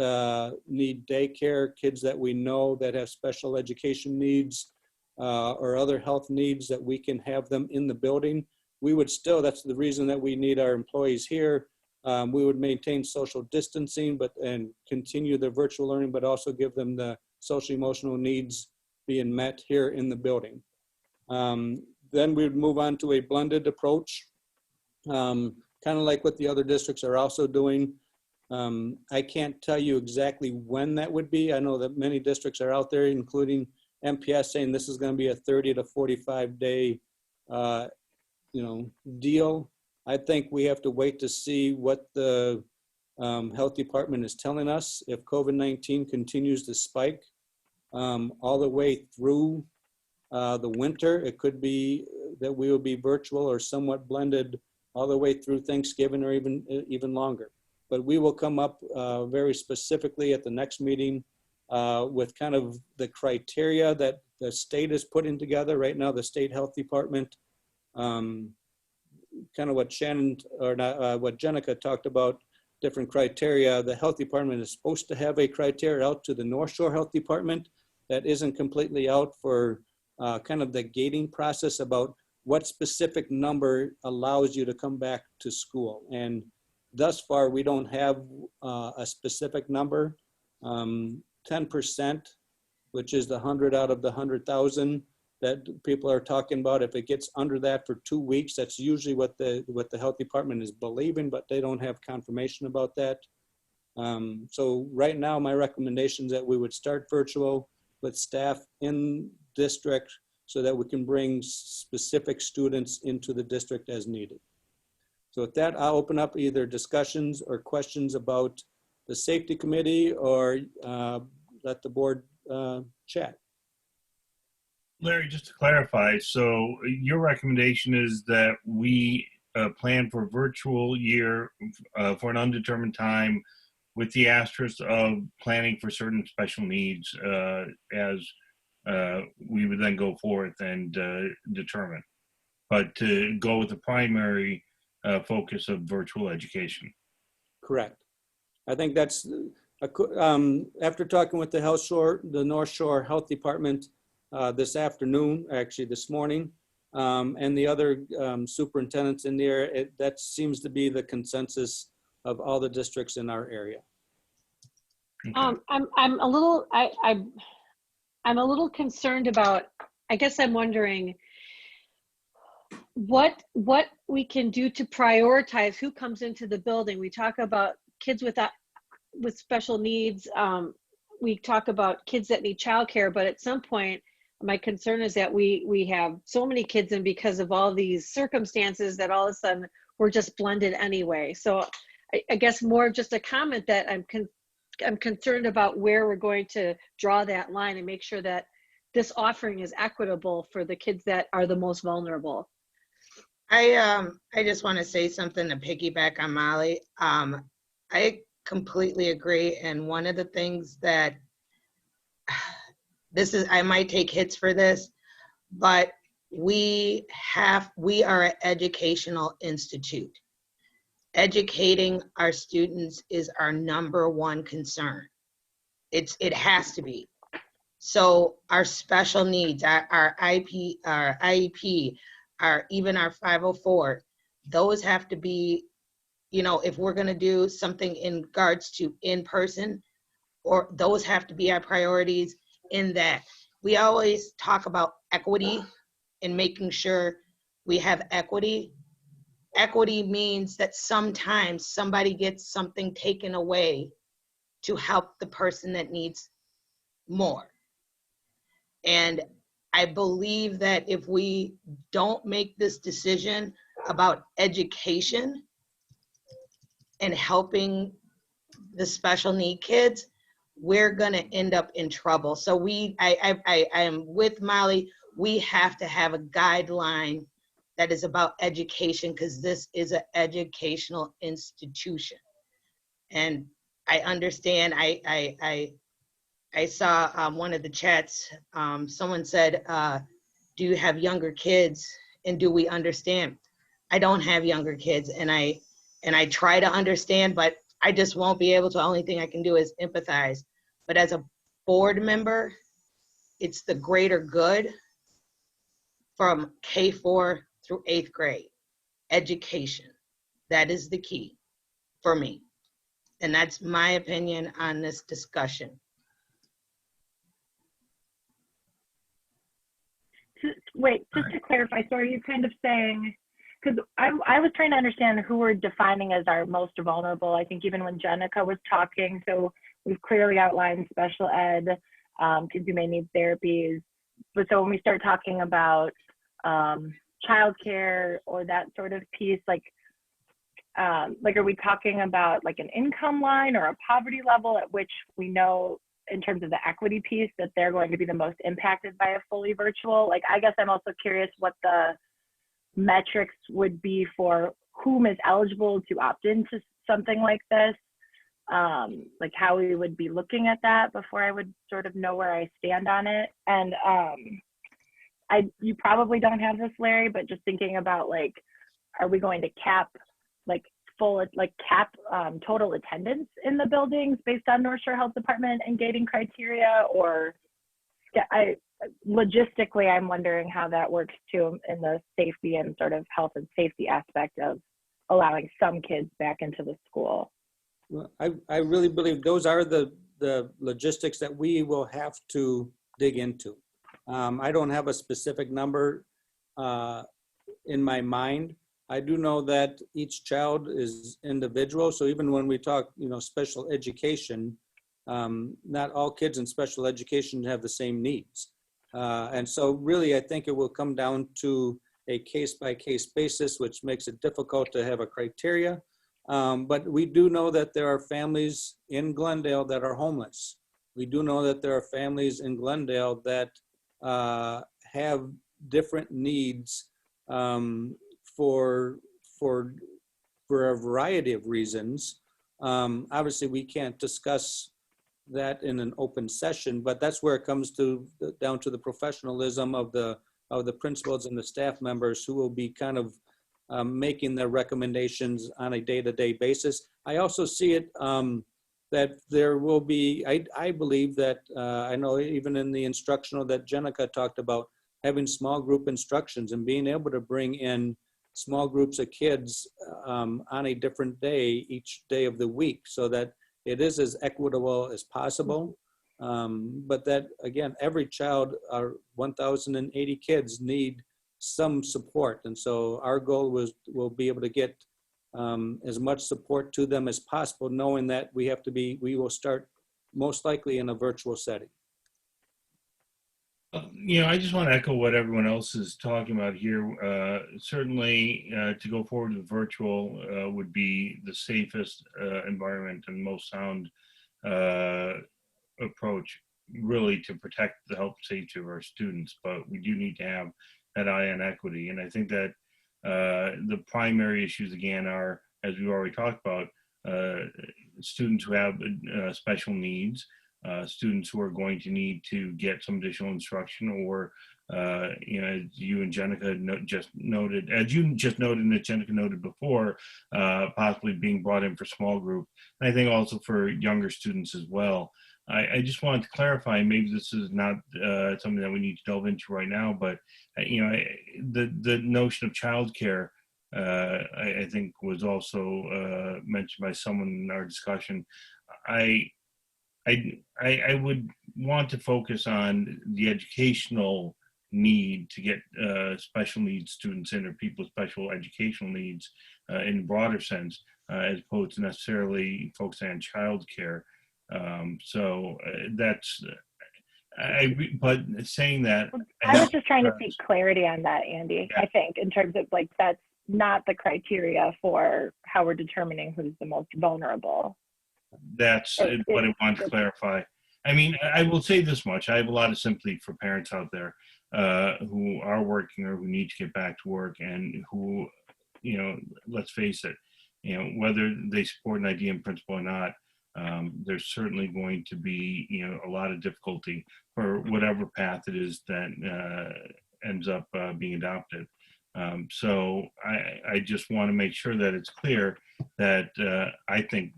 need daycare, kids that we know that have special education needs or other health needs, that we can have them in the building. We would still, that's the reason that we need our employees here. We would maintain social distancing and continue the virtual learning, but also give them the social emotional needs being met here in the building. Then we would move on to a blended approach, kind of like what the other districts are also doing. I can't tell you exactly when that would be. I know that many districts are out there, including MPS, saying this is going to be a 30 to 45 day deal. I think we have to wait to see what the health department is telling us. If COVID-19 continues to spike all the way through the winter, it could be that we will be virtual or somewhat blended all the way through Thanksgiving or even longer. But we will come up very specifically at the next meeting with kind of the criteria that the state is putting together. Right now, the state health department, kind of what Shannon or not, what Jenica talked about, different criteria. The health department is supposed to have a criteria out to the North Shore Health Department that isn't completely out for kind of the gating process about what specific number allows you to come back to school. And thus far, we don't have a specific number. 10%, which is the 100 out of the 100,000 that people are talking about. If it gets under that for 2 weeks, that's usually what the health department is believing, but they don't have confirmation about that. So right now, my recommendation is that we would start virtual with staff in district so that we can bring specific students into the district as needed. So with that, I'll open up either discussions or questions about the safety committee or let the board chat. Larry, just to clarify, so your recommendation is that we plan for virtual year for an undetermined time with the asterisk of planning for certain special needs as we would then go forth and determine, but to go with the primary focus of virtual education. Correct. I think that's, after talking with the North Shore Health Department, this afternoon, actually this morning, and the other superintendents in there. That seems to be the consensus of all the districts in our area. I'm a little I'm a little concerned about, I guess I'm wondering what we can do to prioritize who comes into the building. We talk about kids with special needs. We talk about kids that need childcare, but at some point, my concern is that we have so many kids, and because of all these circumstances, that all of a sudden we're just blended anyway. So I guess more just a comment that I'm concerned about where we're going to draw that line and make sure that this offering is equitable for the kids that are the most vulnerable. I just want to say something to piggyback on Molly. I completely agree. And one of the things that I might take hits for this, but we are an educational institute. Educating our students is our #1 concern. It has to be. So our special needs, our IEP, even our 504, those have to be, if we're going to do something in regards to in-person, or those have to be our priorities. In that we always talk about equity and making sure we have equity. Equity means that sometimes somebody gets something taken away to help the person that needs more. And I believe that if we don't make this decision about education and helping the special need kids, we're going to end up in trouble. So I am with Molly. We have to have a guideline that is about education, because this is an educational institution. And I understand, I saw one of the chats, someone said, do you have younger kids and do we understand? I don't have younger kids, and I try to understand, but I just won't be able to. The only thing I can do is empathize. But as a board member, it's the greater good from K4 through 8th grade. Education. That is the key for me. And that's my opinion on this discussion. Wait, just to clarify, so are you kind of saying, because I was trying to understand who we're defining as our most vulnerable. I think even when Jenica was talking, so we've clearly outlined special ed, kids who may need therapies. But so when we start talking about childcare or that sort of piece, like are we talking about like an income line or a poverty level at which we know in terms of the equity piece that they're going to be the most impacted by a fully virtual? Like, I guess I'm also curious what the metrics would be for whom is eligible to opt into something like this. Like how we would be looking at that before I would sort of know where I stand on it. And you probably don't have this, Larry, but just thinking about like, are we going to cap total attendance in the buildings based on North Shore Health Department and gating criteria? Or logistically, I'm wondering how that works too in the safety and sort of health and safety aspect of allowing some kids back into the school. Well, I really believe those are the logistics that we will have to dig into. I don't have a specific number in my mind. I do know that each child is individual. So even when we talk, special education, not all kids in special education have the same needs. And so really, I think it will come down to a case-by-case basis, which makes it difficult to have a criteria. But we do know that there are families in Glendale that are homeless. We do know that there are families in Glendale that have different needs for a variety of reasons. Obviously, we can't discuss that in an open session, but that's where it comes down to the professionalism of the principals and the staff members who will be kind of making their recommendations on a day-to-day basis. I also see it that there will be, I believe that, I know even in the instructional that Jenica talked about, having small group instructions and being able to bring in small groups of kids on a different day, each day of the week, so that it is as equitable as possible. But that, again, every child, our 1,080 kids need some support. And so our goal will be able to get as much support to them as possible, knowing that we will start most likely in a virtual setting. I just want to echo what everyone else is talking about here. Certainly, to go forward with virtual would be the safest environment and most sound approach, really, to protect the health and safety of our students. But we do need to have that eye on equity. And I think that the primary issues, again, are, as we've already talked about, students who have special needs, students who are going to need to get some additional instruction, or as you and Jenica just noted, and that Jenica noted before, possibly being brought in for small group. And I think also for younger students as well. I just wanted to clarify, maybe this is not something that we need to delve into right now, but the notion of childcare, I think, was also mentioned by someone in our discussion. I would want to focus on the educational need to get special needs students in, or people with special educational needs in a broader sense, as opposed to necessarily focusing on childcare. But saying that, I was just trying to seek clarity on that, Andy. Yeah. I think in terms of that's not the criteria for how we're determining who's the most vulnerable. That's what I wanted to clarify. I mean, I will say this much. I have a lot of sympathy for parents out there who are working or who need to get back to work, and who, let's face it, whether they support an idea in principle or not, there's certainly going to be, a lot of difficulty for whatever path it is that ends up being adopted. So I just want to make sure that it's clear that I think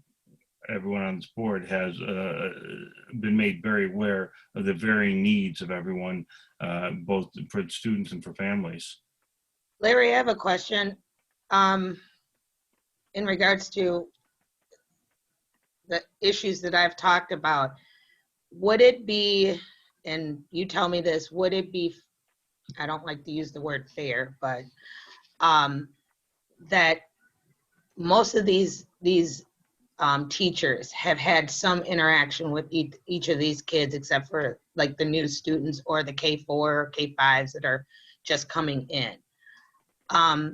everyone on this board has been made very aware of the varying needs of everyone, both for students and for families. Larry, I have a question in regards to the issues that I've talked about. Would it be, and you tell me this, would it be, I don't like to use the word fair, but that most of these teachers have had some interaction with each of these kids, except for like the new students or the K4 or K5s that are just coming in. I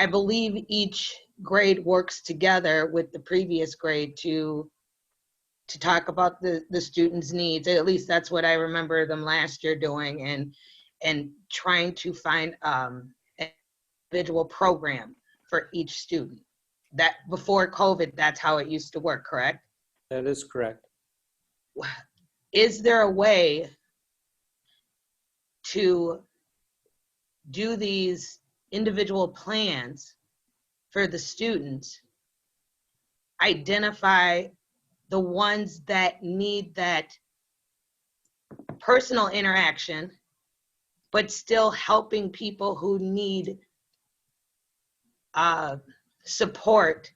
believe each grade works together with the previous grade to talk about the students' needs. At least that's what I remember them last year doing, and trying to find an individual program for each student. That before COVID, that's how it used to work, correct? That is correct. Is there a way to do these individual plans for the students, identify the ones that need that personal interaction, but still helping people who need support?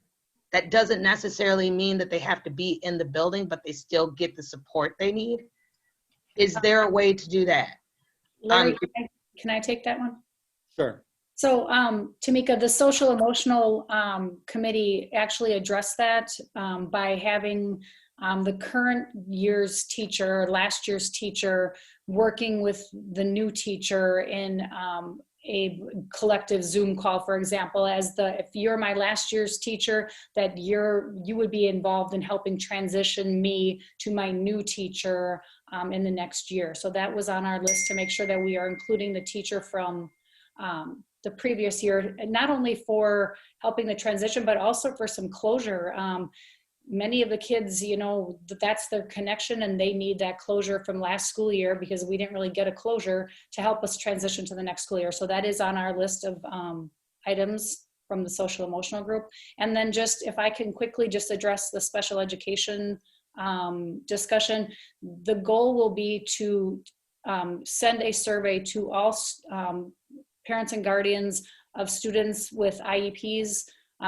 That doesn't necessarily mean that they have to be in the building, but they still get the support they need. Is there a way to do that? Larry, can I take that one? Sure. So Tamika, the social emotional committee actually addressed that by having the current year's teacher, last year's teacher, working with the new teacher in a collective Zoom call, for example, if you're my last year's teacher, that you would be involved in helping transition me to my new teacher in the next year. So that was on our list to make sure that we are including the teacher from the previous year, and not only for helping the transition, but also for some closure. Many of the kids, that's their connection, and they need that closure from last school year because we didn't really get a closure to help us transition to the next school year. So that is on our list of items from the social emotional group. And then just, if I can quickly just address the special education discussion, the goal will be to send a survey to all parents and guardians of students with IEPs,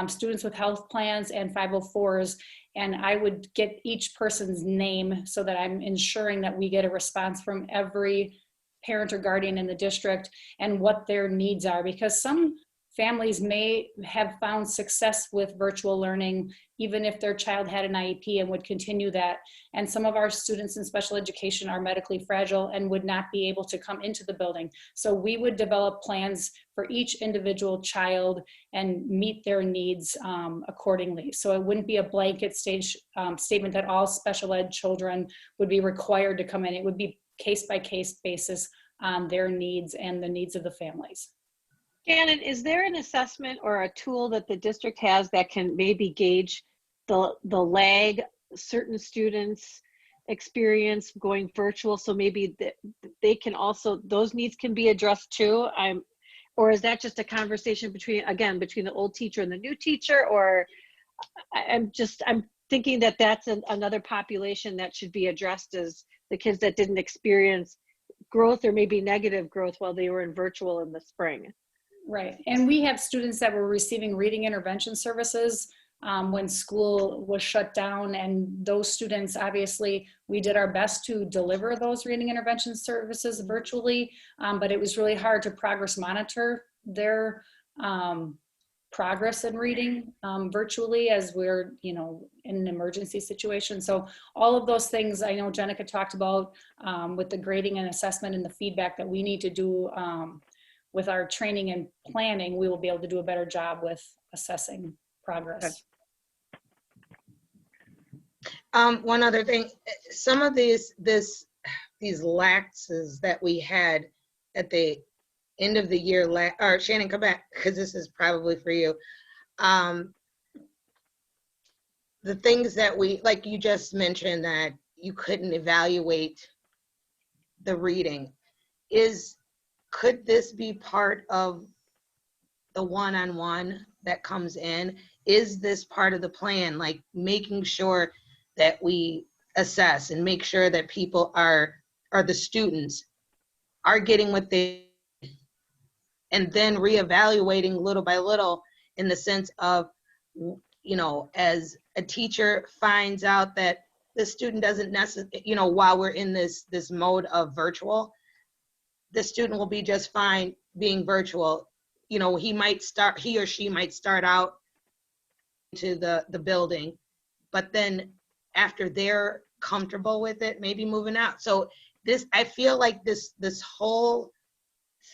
students with health plans and 504s. And I would get each person's name so that I'm ensuring that we get a response from every parent or guardian in the district and what their needs are, because some families may have found success with virtual learning, even if their child had an IEP, and would continue that. And some of our students in special education are medically fragile and would not be able to come into the building. So we would develop plans for each individual child and meet their needs accordingly. So it wouldn't be a blanket statement that all special ed children would be required to come in. It would be case by case basis on their needs and the needs of the families. Shannon, is there an assessment or a tool that the district has that can maybe gauge the lag certain students experience going virtual? So maybe they can also, those needs can be addressed too? Or is that just a conversation between the old teacher and the new teacher? Or I'm thinking that that's another population that should be addressed, as the kids that didn't experience growth or maybe negative growth while they were in virtual in the spring. Right, and we have students that were receiving reading intervention services when school was shut down, and those students, obviously, we did our best to deliver those reading intervention services virtually, but it was really hard to progress monitor their progress in reading virtually, as we're, in an emergency situation. So all of those things I know Jenica talked about with the grading and assessment and the feedback that we need to do with our training and planning, we will be able to do a better job with assessing progress. One other thing, some of these lapses that we had at the end of the year, or Shannon, come back, because this is probably for you. The things that like you just mentioned, that you couldn't evaluate the reading, could this be part of the one-on-one that comes in? Is this part of the plan, like making sure that we assess and make sure that people the students are getting what they, and then reevaluating little by little, in the sense of, as a teacher finds out that the student doesn't necessarily, while we're in this mode of virtual, the student will be just fine being virtual. He or she might start out to the building, but then after they're comfortable with it, maybe moving out. So I feel like this whole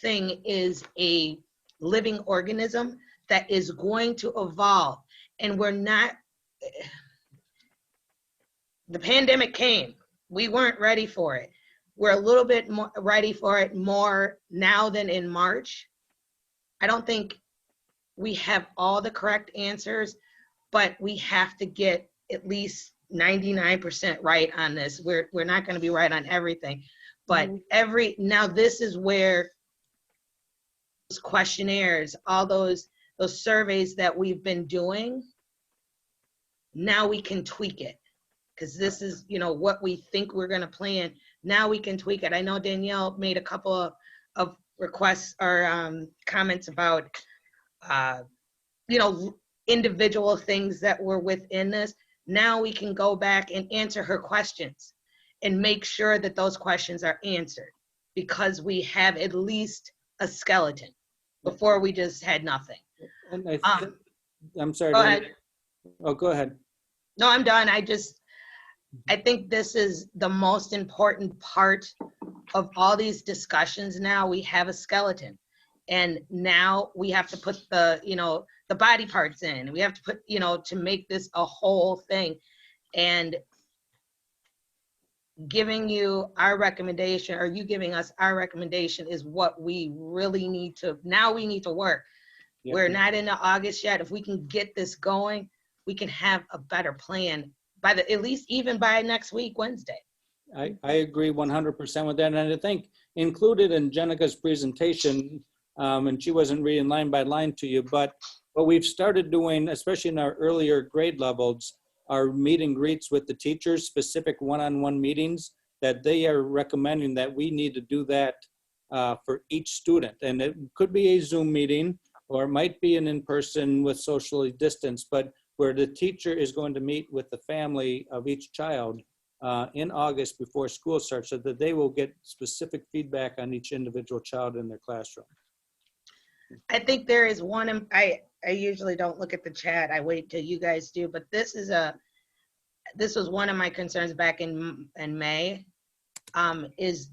thing is a living organism that is going to evolve, and the pandemic came, we weren't ready for it. We're a little bit more ready for it more now than in March. I don't think we have all the correct answers, but we have to get at least 99% right on this. We're not going to be right on everything, but now this is where those questionnaires, all those surveys that we've been doing, now we can tweak it, because this is what we think we're going to plan. Now we can tweak it. I know Danielle made a couple of requests or comments about, individual things that were within this. Now we can go back and answer her questions and make sure that those questions are answered, because we have at least a skeleton. Before we just had nothing. And I'm sorry. Go ahead. Oh, go ahead. No, I'm done. I think this is the most important part of all these discussions. Now we have a skeleton, and now we have to put the body parts in. We have to put, to make this a whole thing. And giving you our recommendation, or you giving us our recommendation, is what we really need to, now we need to work. Yeah. We're not into August yet. If we can get this going, we can have a better plan at least even by next week, Wednesday. I agree 100% with that. And I think included in Jenica's presentation, and she wasn't reading line by line to you, but What we've started doing, especially in our earlier grade levels, are meet and greets with the teachers, specific one-on-one meetings that they are recommending that we need to do that for each student. And it could be a Zoom meeting, or it might be an in-person with socially distanced, but where the teacher is going to meet with the family of each child in August before school starts, so that they will get specific feedback on each individual child in their classroom. I think there is one, I usually don't look at the chat. I wait till you guys do, but this was one of my concerns back in May, is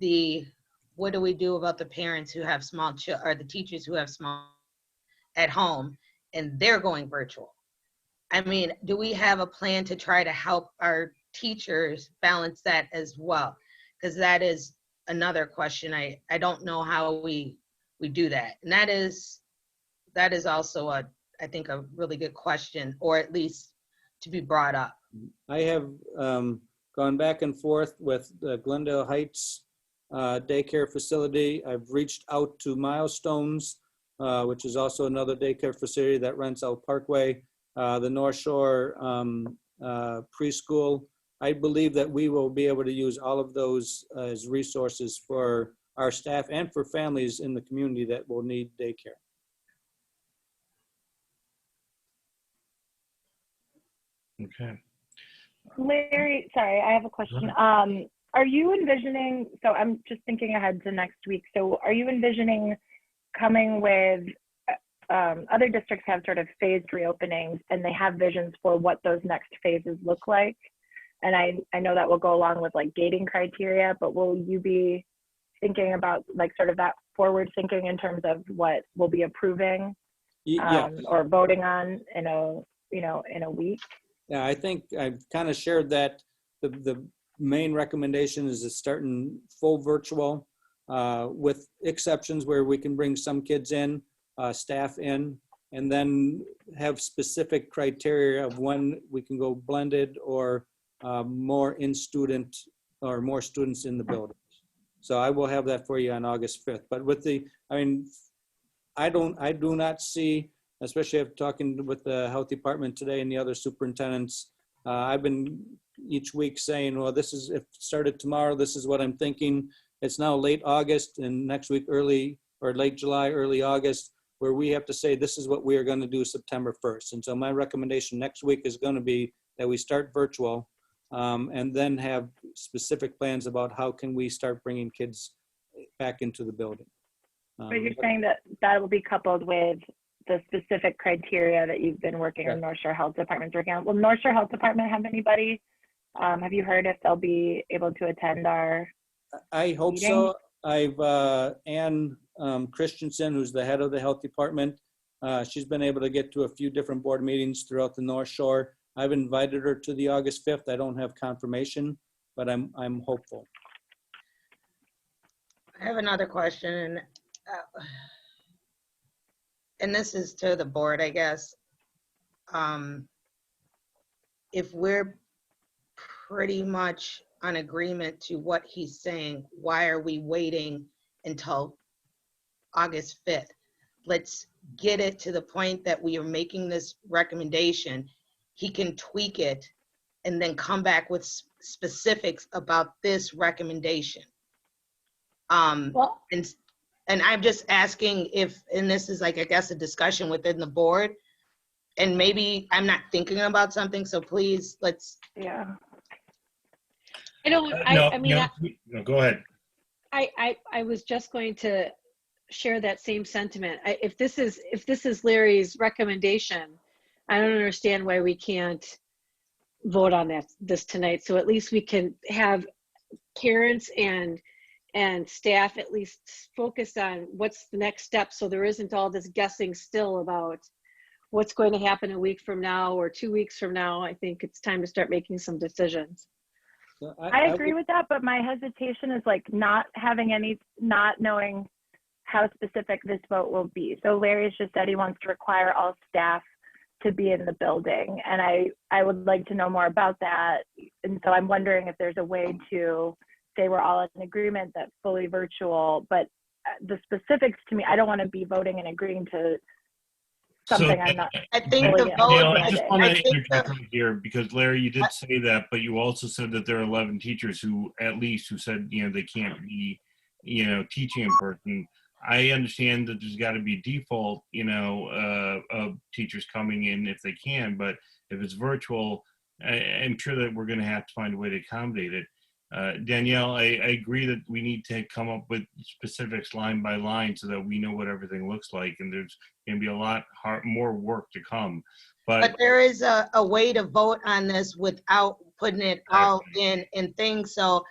what do we do about the parents who have small children, or the teachers who have small at home and they're going virtual? I mean, do we have a plan to try to help our teachers balance that as well? Because that is another question. I don't know how we do that. And that is also I think a really good question, or at least to be brought up. I have gone back and forth with the Glendale Heights daycare facility. I've reached out to Milestones, which is also another daycare facility that rents out Parkway, the North Shore preschool. I believe that we will be able to use all of those as resources for our staff and for families in the community that will need daycare. Okay. Larry, sorry, I have a question. Are you envisioning, so I'm just thinking ahead to next week. So are you envisioning coming with, other districts have sort of phased reopenings and they have visions for what those next phases look like? And I know that will go along with like gating criteria, but will you be thinking about like sort of that forward thinking in terms of what we'll be approving or voting on in a week? Yeah, I think I've kind of shared that the main recommendation is to start in full virtual with exceptions where we can bring some kids in, staff in, and then have specific criteria of when we can go blended or more in-student or more students in the building. So I will have that for you on August 5th. But with I do not see, especially after talking with the health department today and the other superintendents, I've been each week saying, well, this is, if it started tomorrow, this is what I'm thinking. It's now late August, and next week late July, early August, where we have to say, this is what we are going to do September 1st. And so my recommendation next week is going to be that we start virtual and then have specific plans about how can we start bringing kids back into the building. But you're saying that will be coupled with the specific criteria that you've been working on North Shore Health Department's working on. Will North Shore Health Department have anybody? Have you heard if they'll be able to attend our I hope meeting? so. I've Ann Christensen, who's the head of the health department. She's been able to get to a few different board meetings throughout the North Shore. I've invited her to the August 5th. I don't have confirmation, but I'm hopeful. I have another question, and this is to the board, I guess. If we're pretty much on agreement to what he's saying, why are we waiting until August 5th? Let's get it to the point that we are making this recommendation. He can tweak it and then come back with specifics about this recommendation. And I'm just asking if, and this is like, I guess, a discussion within the board, and maybe I'm not thinking about something, so please, let's. Yeah. No, go ahead. I was just going to share that same sentiment. If this is Larry's recommendation, I don't understand why we can't vote on this tonight. So at least we can have parents and staff at least focus on what's the next step, so there isn't all this guessing still about what's going to happen a week from now or 2 weeks from now. I think it's time to start making some decisions. So I agree with that, but my hesitation is like not knowing how specific this vote will be. So Larry's just said he wants to require all staff to be in the building, and I would like to know more about that. And so I'm wondering if there's a way to say we're all in agreement that fully virtual, but the specifics to me, I don't want to be voting and agreeing to something I'm not. I think Fully the in. vote, Danielle, I just want I to think interject right here because Larry, you did say that, but you also said that there are 11 teachers who, at least, who said, they can't be, teaching in person. I understand that there's got to be default, of teachers coming in if they can, but if it's virtual, I'm sure that we're going to have to find a way to accommodate it. Danielle, I agree that we need to come up with specifics line by line so that we know what everything looks like, and there's going to be a lot more work to come. but there is a way to vote on this without putting it all in things. So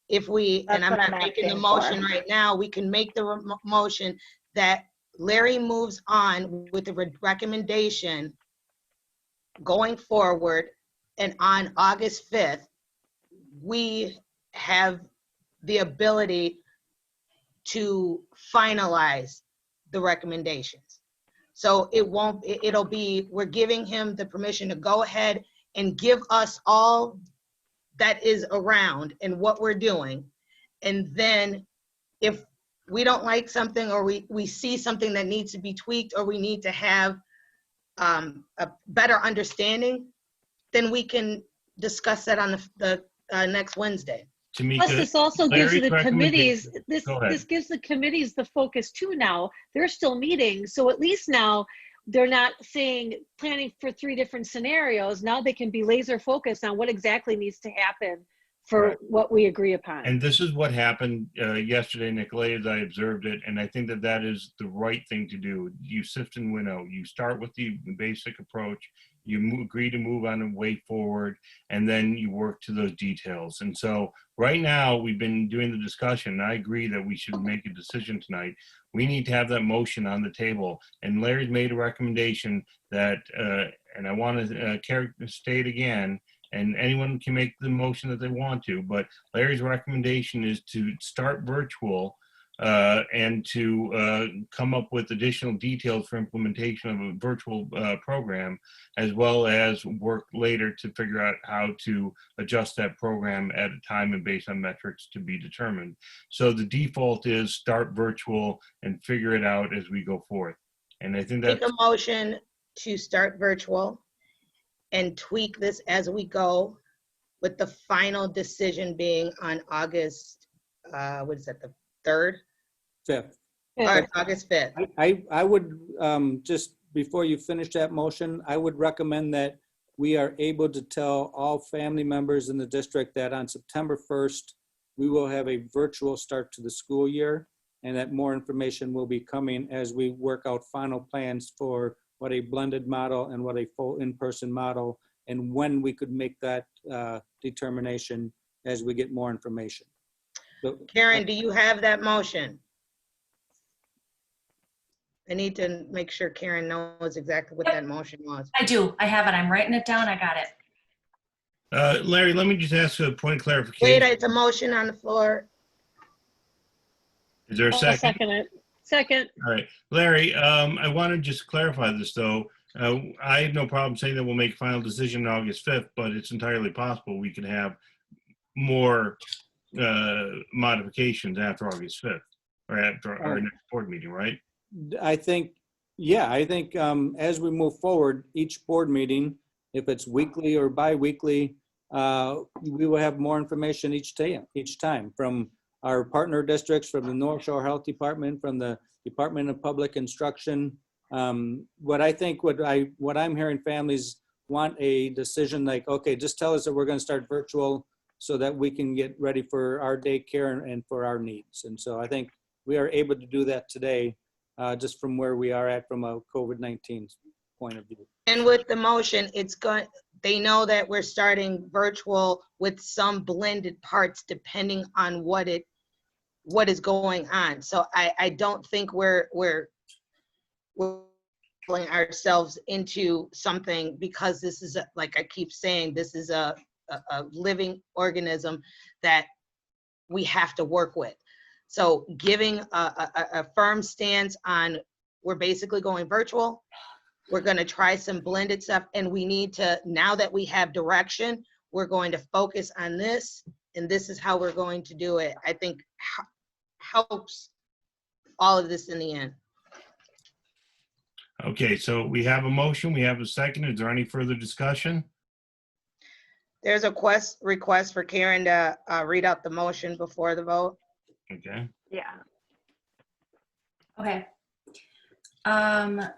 if we, and I'm not making the motion right now, we can make the motion that Larry moves on with the recommendation going forward, and on August 5th, we have the ability to finalize the recommendations. So it'll be, we're giving him the permission to go ahead and give us all that is around and what we're doing. And then if we don't like something, or we see something that needs to be tweaked, or we need to have a better understanding, then we can discuss that on the next Wednesday. Tamika, Plus, this also gives Larry's the committees, Go ahead. this gives the committees the focus too now. They're still meeting, so at least now they're not planning for 3 different scenarios. Now they can be laser focused on what exactly needs to happen for Right. what we agree upon. And this is what happened yesterday, Nicolay, as I observed it, and I think that that is the right thing to do. You sift and winnow. You start with the basic approach. You agree to move on a way forward, and then you work to those details. And so right now, we've been doing the discussion, and I agree that we should make a decision tonight. We need to have that motion on the table. And Larry's made a recommendation that, and I want to state again, and anyone can make the motion that they want to, but Larry's recommendation is to start virtual and to come up with additional details for implementation of a virtual program, as well as work later to figure out how to adjust that program at a time and based on metrics to be determined. So the default is start virtual and figure it out as we go forth. And I think that's— Make a motion to start virtual and tweak this as we go, with the final decision being on August, what is that, the 3rd? 5th. Or August 5th. I would, just before you finish that motion, I would recommend that we are able to tell all family members in the district that on September 1st, we will have a virtual start to the school year, and that more information will be coming as we work out final plans for what a blended model and what a full in-person model, and when we could make that determination as we get more information. So, Karen, do you have that motion? I need to make sure Karen knows exactly what that motion was. I do. I have it. I'm writing it down. I got it. Larry, let me just ask a point of clarification. Wait, it's a motion on the floor. Is there a I'll second? second it. Second. All right, Larry, I want to just clarify this though. I have no problem saying that we'll make a final decision on August 5th, but it's entirely possible we can have more modifications after August 5th or after our next board meeting, right? I think, yeah, I think as we move forward, each board meeting, if it's weekly or bi-weekly, we will have more information each time from our partner districts, from the North Shore Health Department, from the Department of Public Instruction. What I'm hearing, families want a decision like, okay, just tell us that we're going to start virtual so that we can get ready for our daycare and for our needs. And so I think we are able to do that today, just from where we are at from a COVID-19 point of view. And with the motion, they know that we're starting virtual with some blended parts depending on what is going on. So I don't think we're pulling ourselves into something, because this is, like I keep saying, this is a living organism that we have to work with. So giving a firm stance on, we're basically going virtual. We're going to try some blended stuff, and we need to, now that we have direction, we're going to focus on this, and this is how we're going to do it. I think helps all of this in the end. Okay, so we have a motion, we have a second. Is there any further discussion? There's a request for Karen to read out the motion before the vote. Okay, Yeah. Okay. The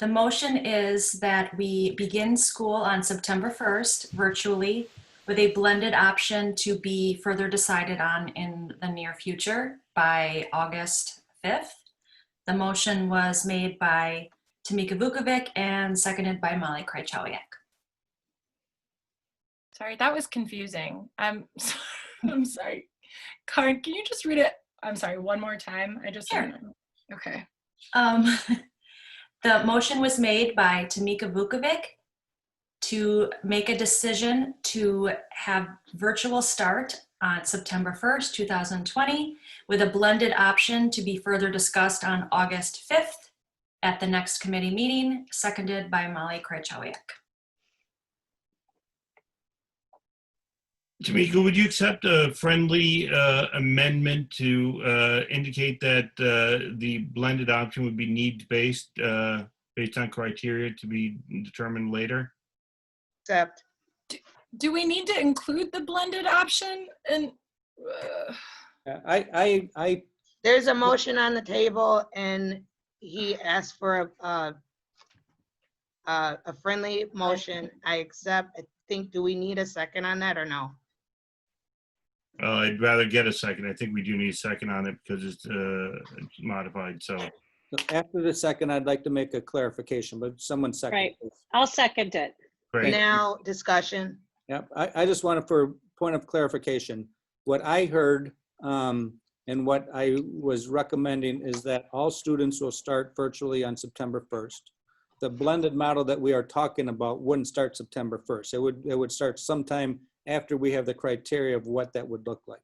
motion is that we begin school on September 1st virtually with a blended option to be further decided on in the near future by August 5th. The motion was made by Tamika Vukovic and seconded by Molly Krychowiak. Sorry, that was confusing. I'm sorry. Karen, can you just read it? I'm sorry, one more time? I just Sure. Okay. The motion was made by Tamika Vukovic to make a decision to have virtual start on September 1st, 2020, with a blended option to be further discussed on August 5th at the next committee meeting, seconded by Molly Krychowiak. Tamika, would you accept a friendly amendment to indicate that the blended option would be needs-based, based on criteria to be determined later? Except, Do we need to include the blended option? And there's a motion on the table and he asked for a friendly motion. I accept. I think, do we need a second on that or no? I'd rather get a second. I think we do need a second on it because it's modified, so. After the second, I'd like to make a clarification, but someone second. Right. please. I'll second it. Great. Now, discussion. Yep, I just wanted for point of clarification, what I heard and what I was recommending is that all students will start virtually on September 1st. The blended model that we are talking about wouldn't start September 1st. It would start sometime after we have the criteria of what that would look like.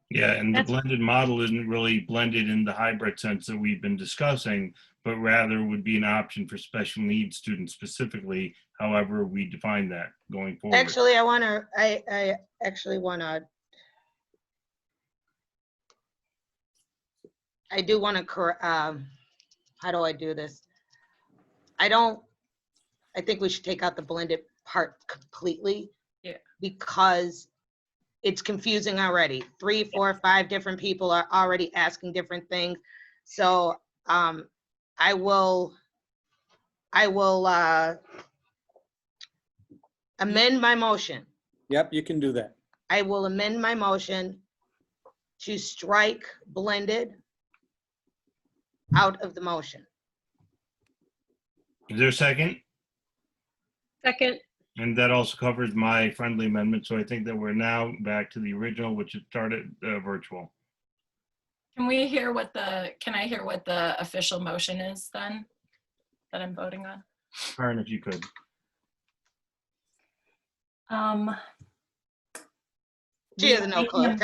Yeah, and the That's- blended model isn't really blended in the hybrid sense that we've been discussing, but rather would be an option for special needs students specifically, however we define that going forward. Actually, I actually wanna, I do wanna, how do I do this? I think we should take out the blended part completely. Yeah. Because it's confusing already. 3, 4, 5 different people are already asking different things. So I will amend my motion. Yep, you can do that. I will amend my motion to strike blended out of the motion. Is there a second? Second. And that also covers my friendly amendment, so I think that we're now back to the original, which had started virtual. can I hear what the official motion is then that I'm voting on? Karen, if you could. She doesn't know color.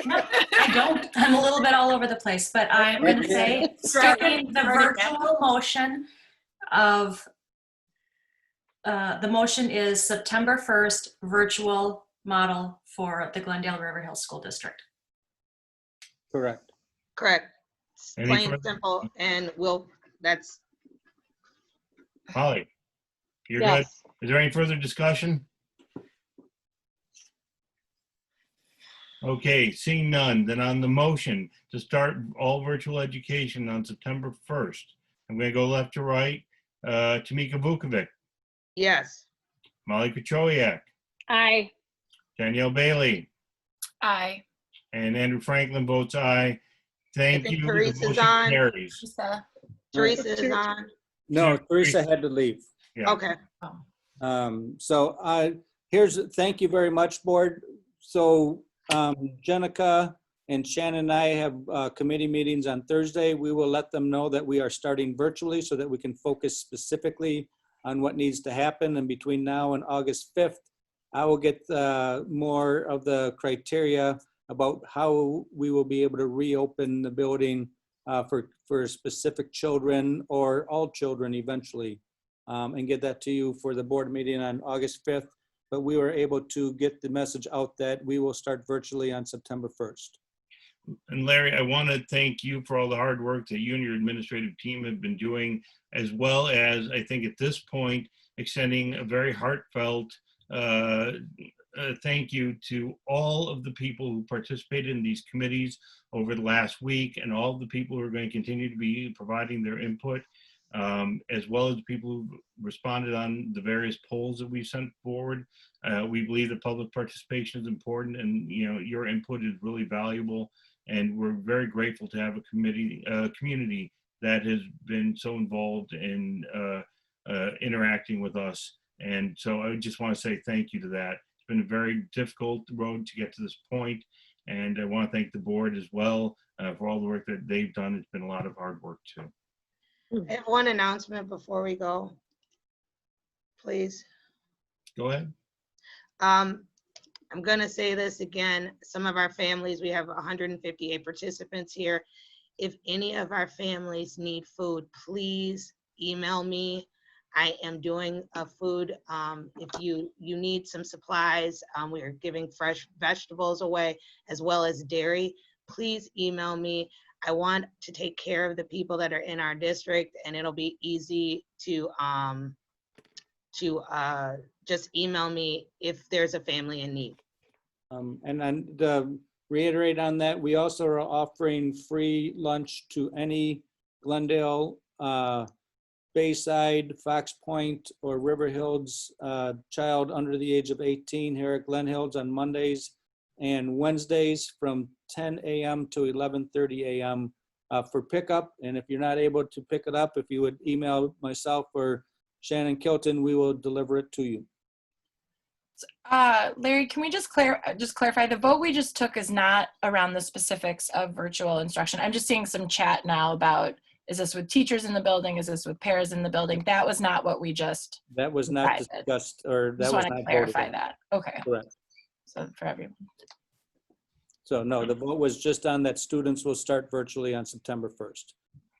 No, I don't. I'm a little bit all over the place, but I'm going to say striking the virtual motion of, the motion is September 1st virtual model for the Glendale-River Hills School District. Correct. Correct. Any Plain and further- simple, and that's, Holly, you're good? Yes. Is there any further discussion? Okay, seeing none, then on the motion to start all virtual education on September 1st, I'm gonna go left to right. Tamika Vukovic, yes. Molly Kuchowiak, Aye. Danielle Bailey, Aye. and Andrew Franklin votes aye. Thank think you. The Teresa's motion on. carries. Teresa. Teresa is on. No, Teresa had to leave. Yeah. Okay. Thank you very much, board. So Jenica and Shannon and I have committee meetings on Thursday. We will let them know that we are starting virtually so that we can focus specifically on what needs to happen. And between now and August 5th, I will get more of the criteria about how we will be able to reopen the building for specific children or all children eventually, and get that to you for the board meeting on August 5th. But we were able to get the message out that we will start virtually on September 1st. And Larry, I want to thank you for all the hard work that you and your administrative team have been doing, as well as, I think at this point, extending a very heartfelt thank you to all of the people who participated in these committees over the last week, and all of the people who are going to continue to be providing their input, as well as the people who responded on the various polls that we've sent forward. We believe that public participation is important, and your input is really valuable. And we're very grateful to have a community that has been so involved in interacting with us. And so I just want to say thank you to that. It's been a very difficult road to get to this point. And I want to thank the board as well for all the work that they've done. It's been a lot of hard work too. I have one announcement before we go, please. Go ahead. I'm going to say this again. Some of our families, we have 158 participants here. If any of our families need food, please email me. I am doing a food. If you need some supplies, we are giving fresh vegetables away as well as dairy. Please email me. I want to take care of the people that are in our district, and it'll be easy to just email me if there's a family in need. And to reiterate on that, we also are offering free lunch to any Glendale, Bayside, Fox Point, or River Hills child under the age of 18 here at Glen Hills on Mondays and Wednesdays from 10 a.m. to 11:30 a.m. For pickup. And if you're not able to pick it up, if you would email myself or Shannon Kilton, we will deliver it to you. Larry, can we just clarify, the vote we just took is not around the specifics of virtual instruction. I'm just seeing some chat now about, is this with teachers in the building? Is this with pairs in the building? That was not what we just That was not decided. discussed, or that Just was want not to voted clarify on. that. Okay. Correct. So for everyone. So no, the vote was just on that students will start virtually on September 1st.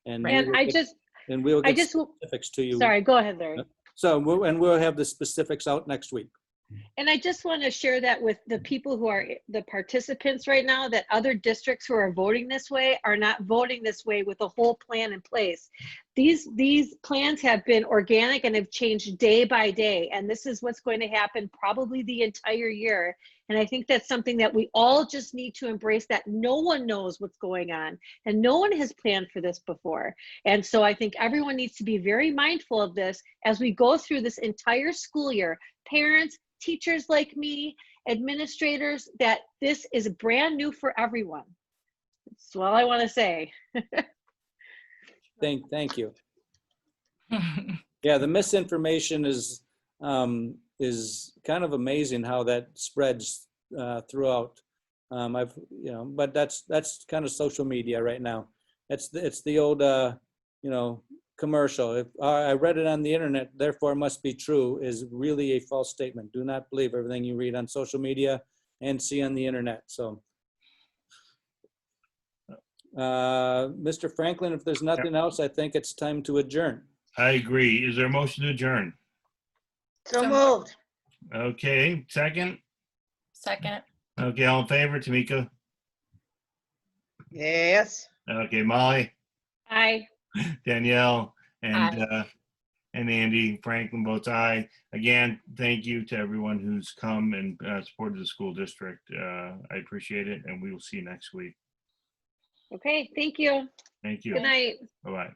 And And we'll get just specifics to you. sorry, go ahead, Larry. So we'll have the specifics out next week. And I just want to share that with the people who are the participants right now, that other districts who are voting this way are not voting this way with a whole plan in place. These plans have been organic and have changed day by day. And this is what's going to happen probably the entire year. And I think that's something that we all just need to embrace, that no one knows what's going on and no one has planned for this before. And so I think everyone needs to be very mindful of this as we go through this entire school year. Parents, teachers like me, administrators, that this is brand new for everyone. That's all I want to say. Thank you. Yeah, the misinformation is kind of amazing how that spreads throughout. But that's kind of social media right now. It's the old commercial. If I read it on the internet, therefore it must be true, is really a false statement. Do not believe everything you read on social media and see on the internet. So, Mr. Franklin, if there's nothing else, I think it's time to adjourn. I agree. Is there a motion to adjourn? So moved. Okay, second? Second. Okay, all in favor, Tamika? Yes. Okay, Molly, Aye. Danielle, and Andy, Franklin votes aye. Again, thank you to everyone who's come and supported the school district. I appreciate it, and we will see you next week. Okay, thank you. Thank you. Good night. Bye-bye.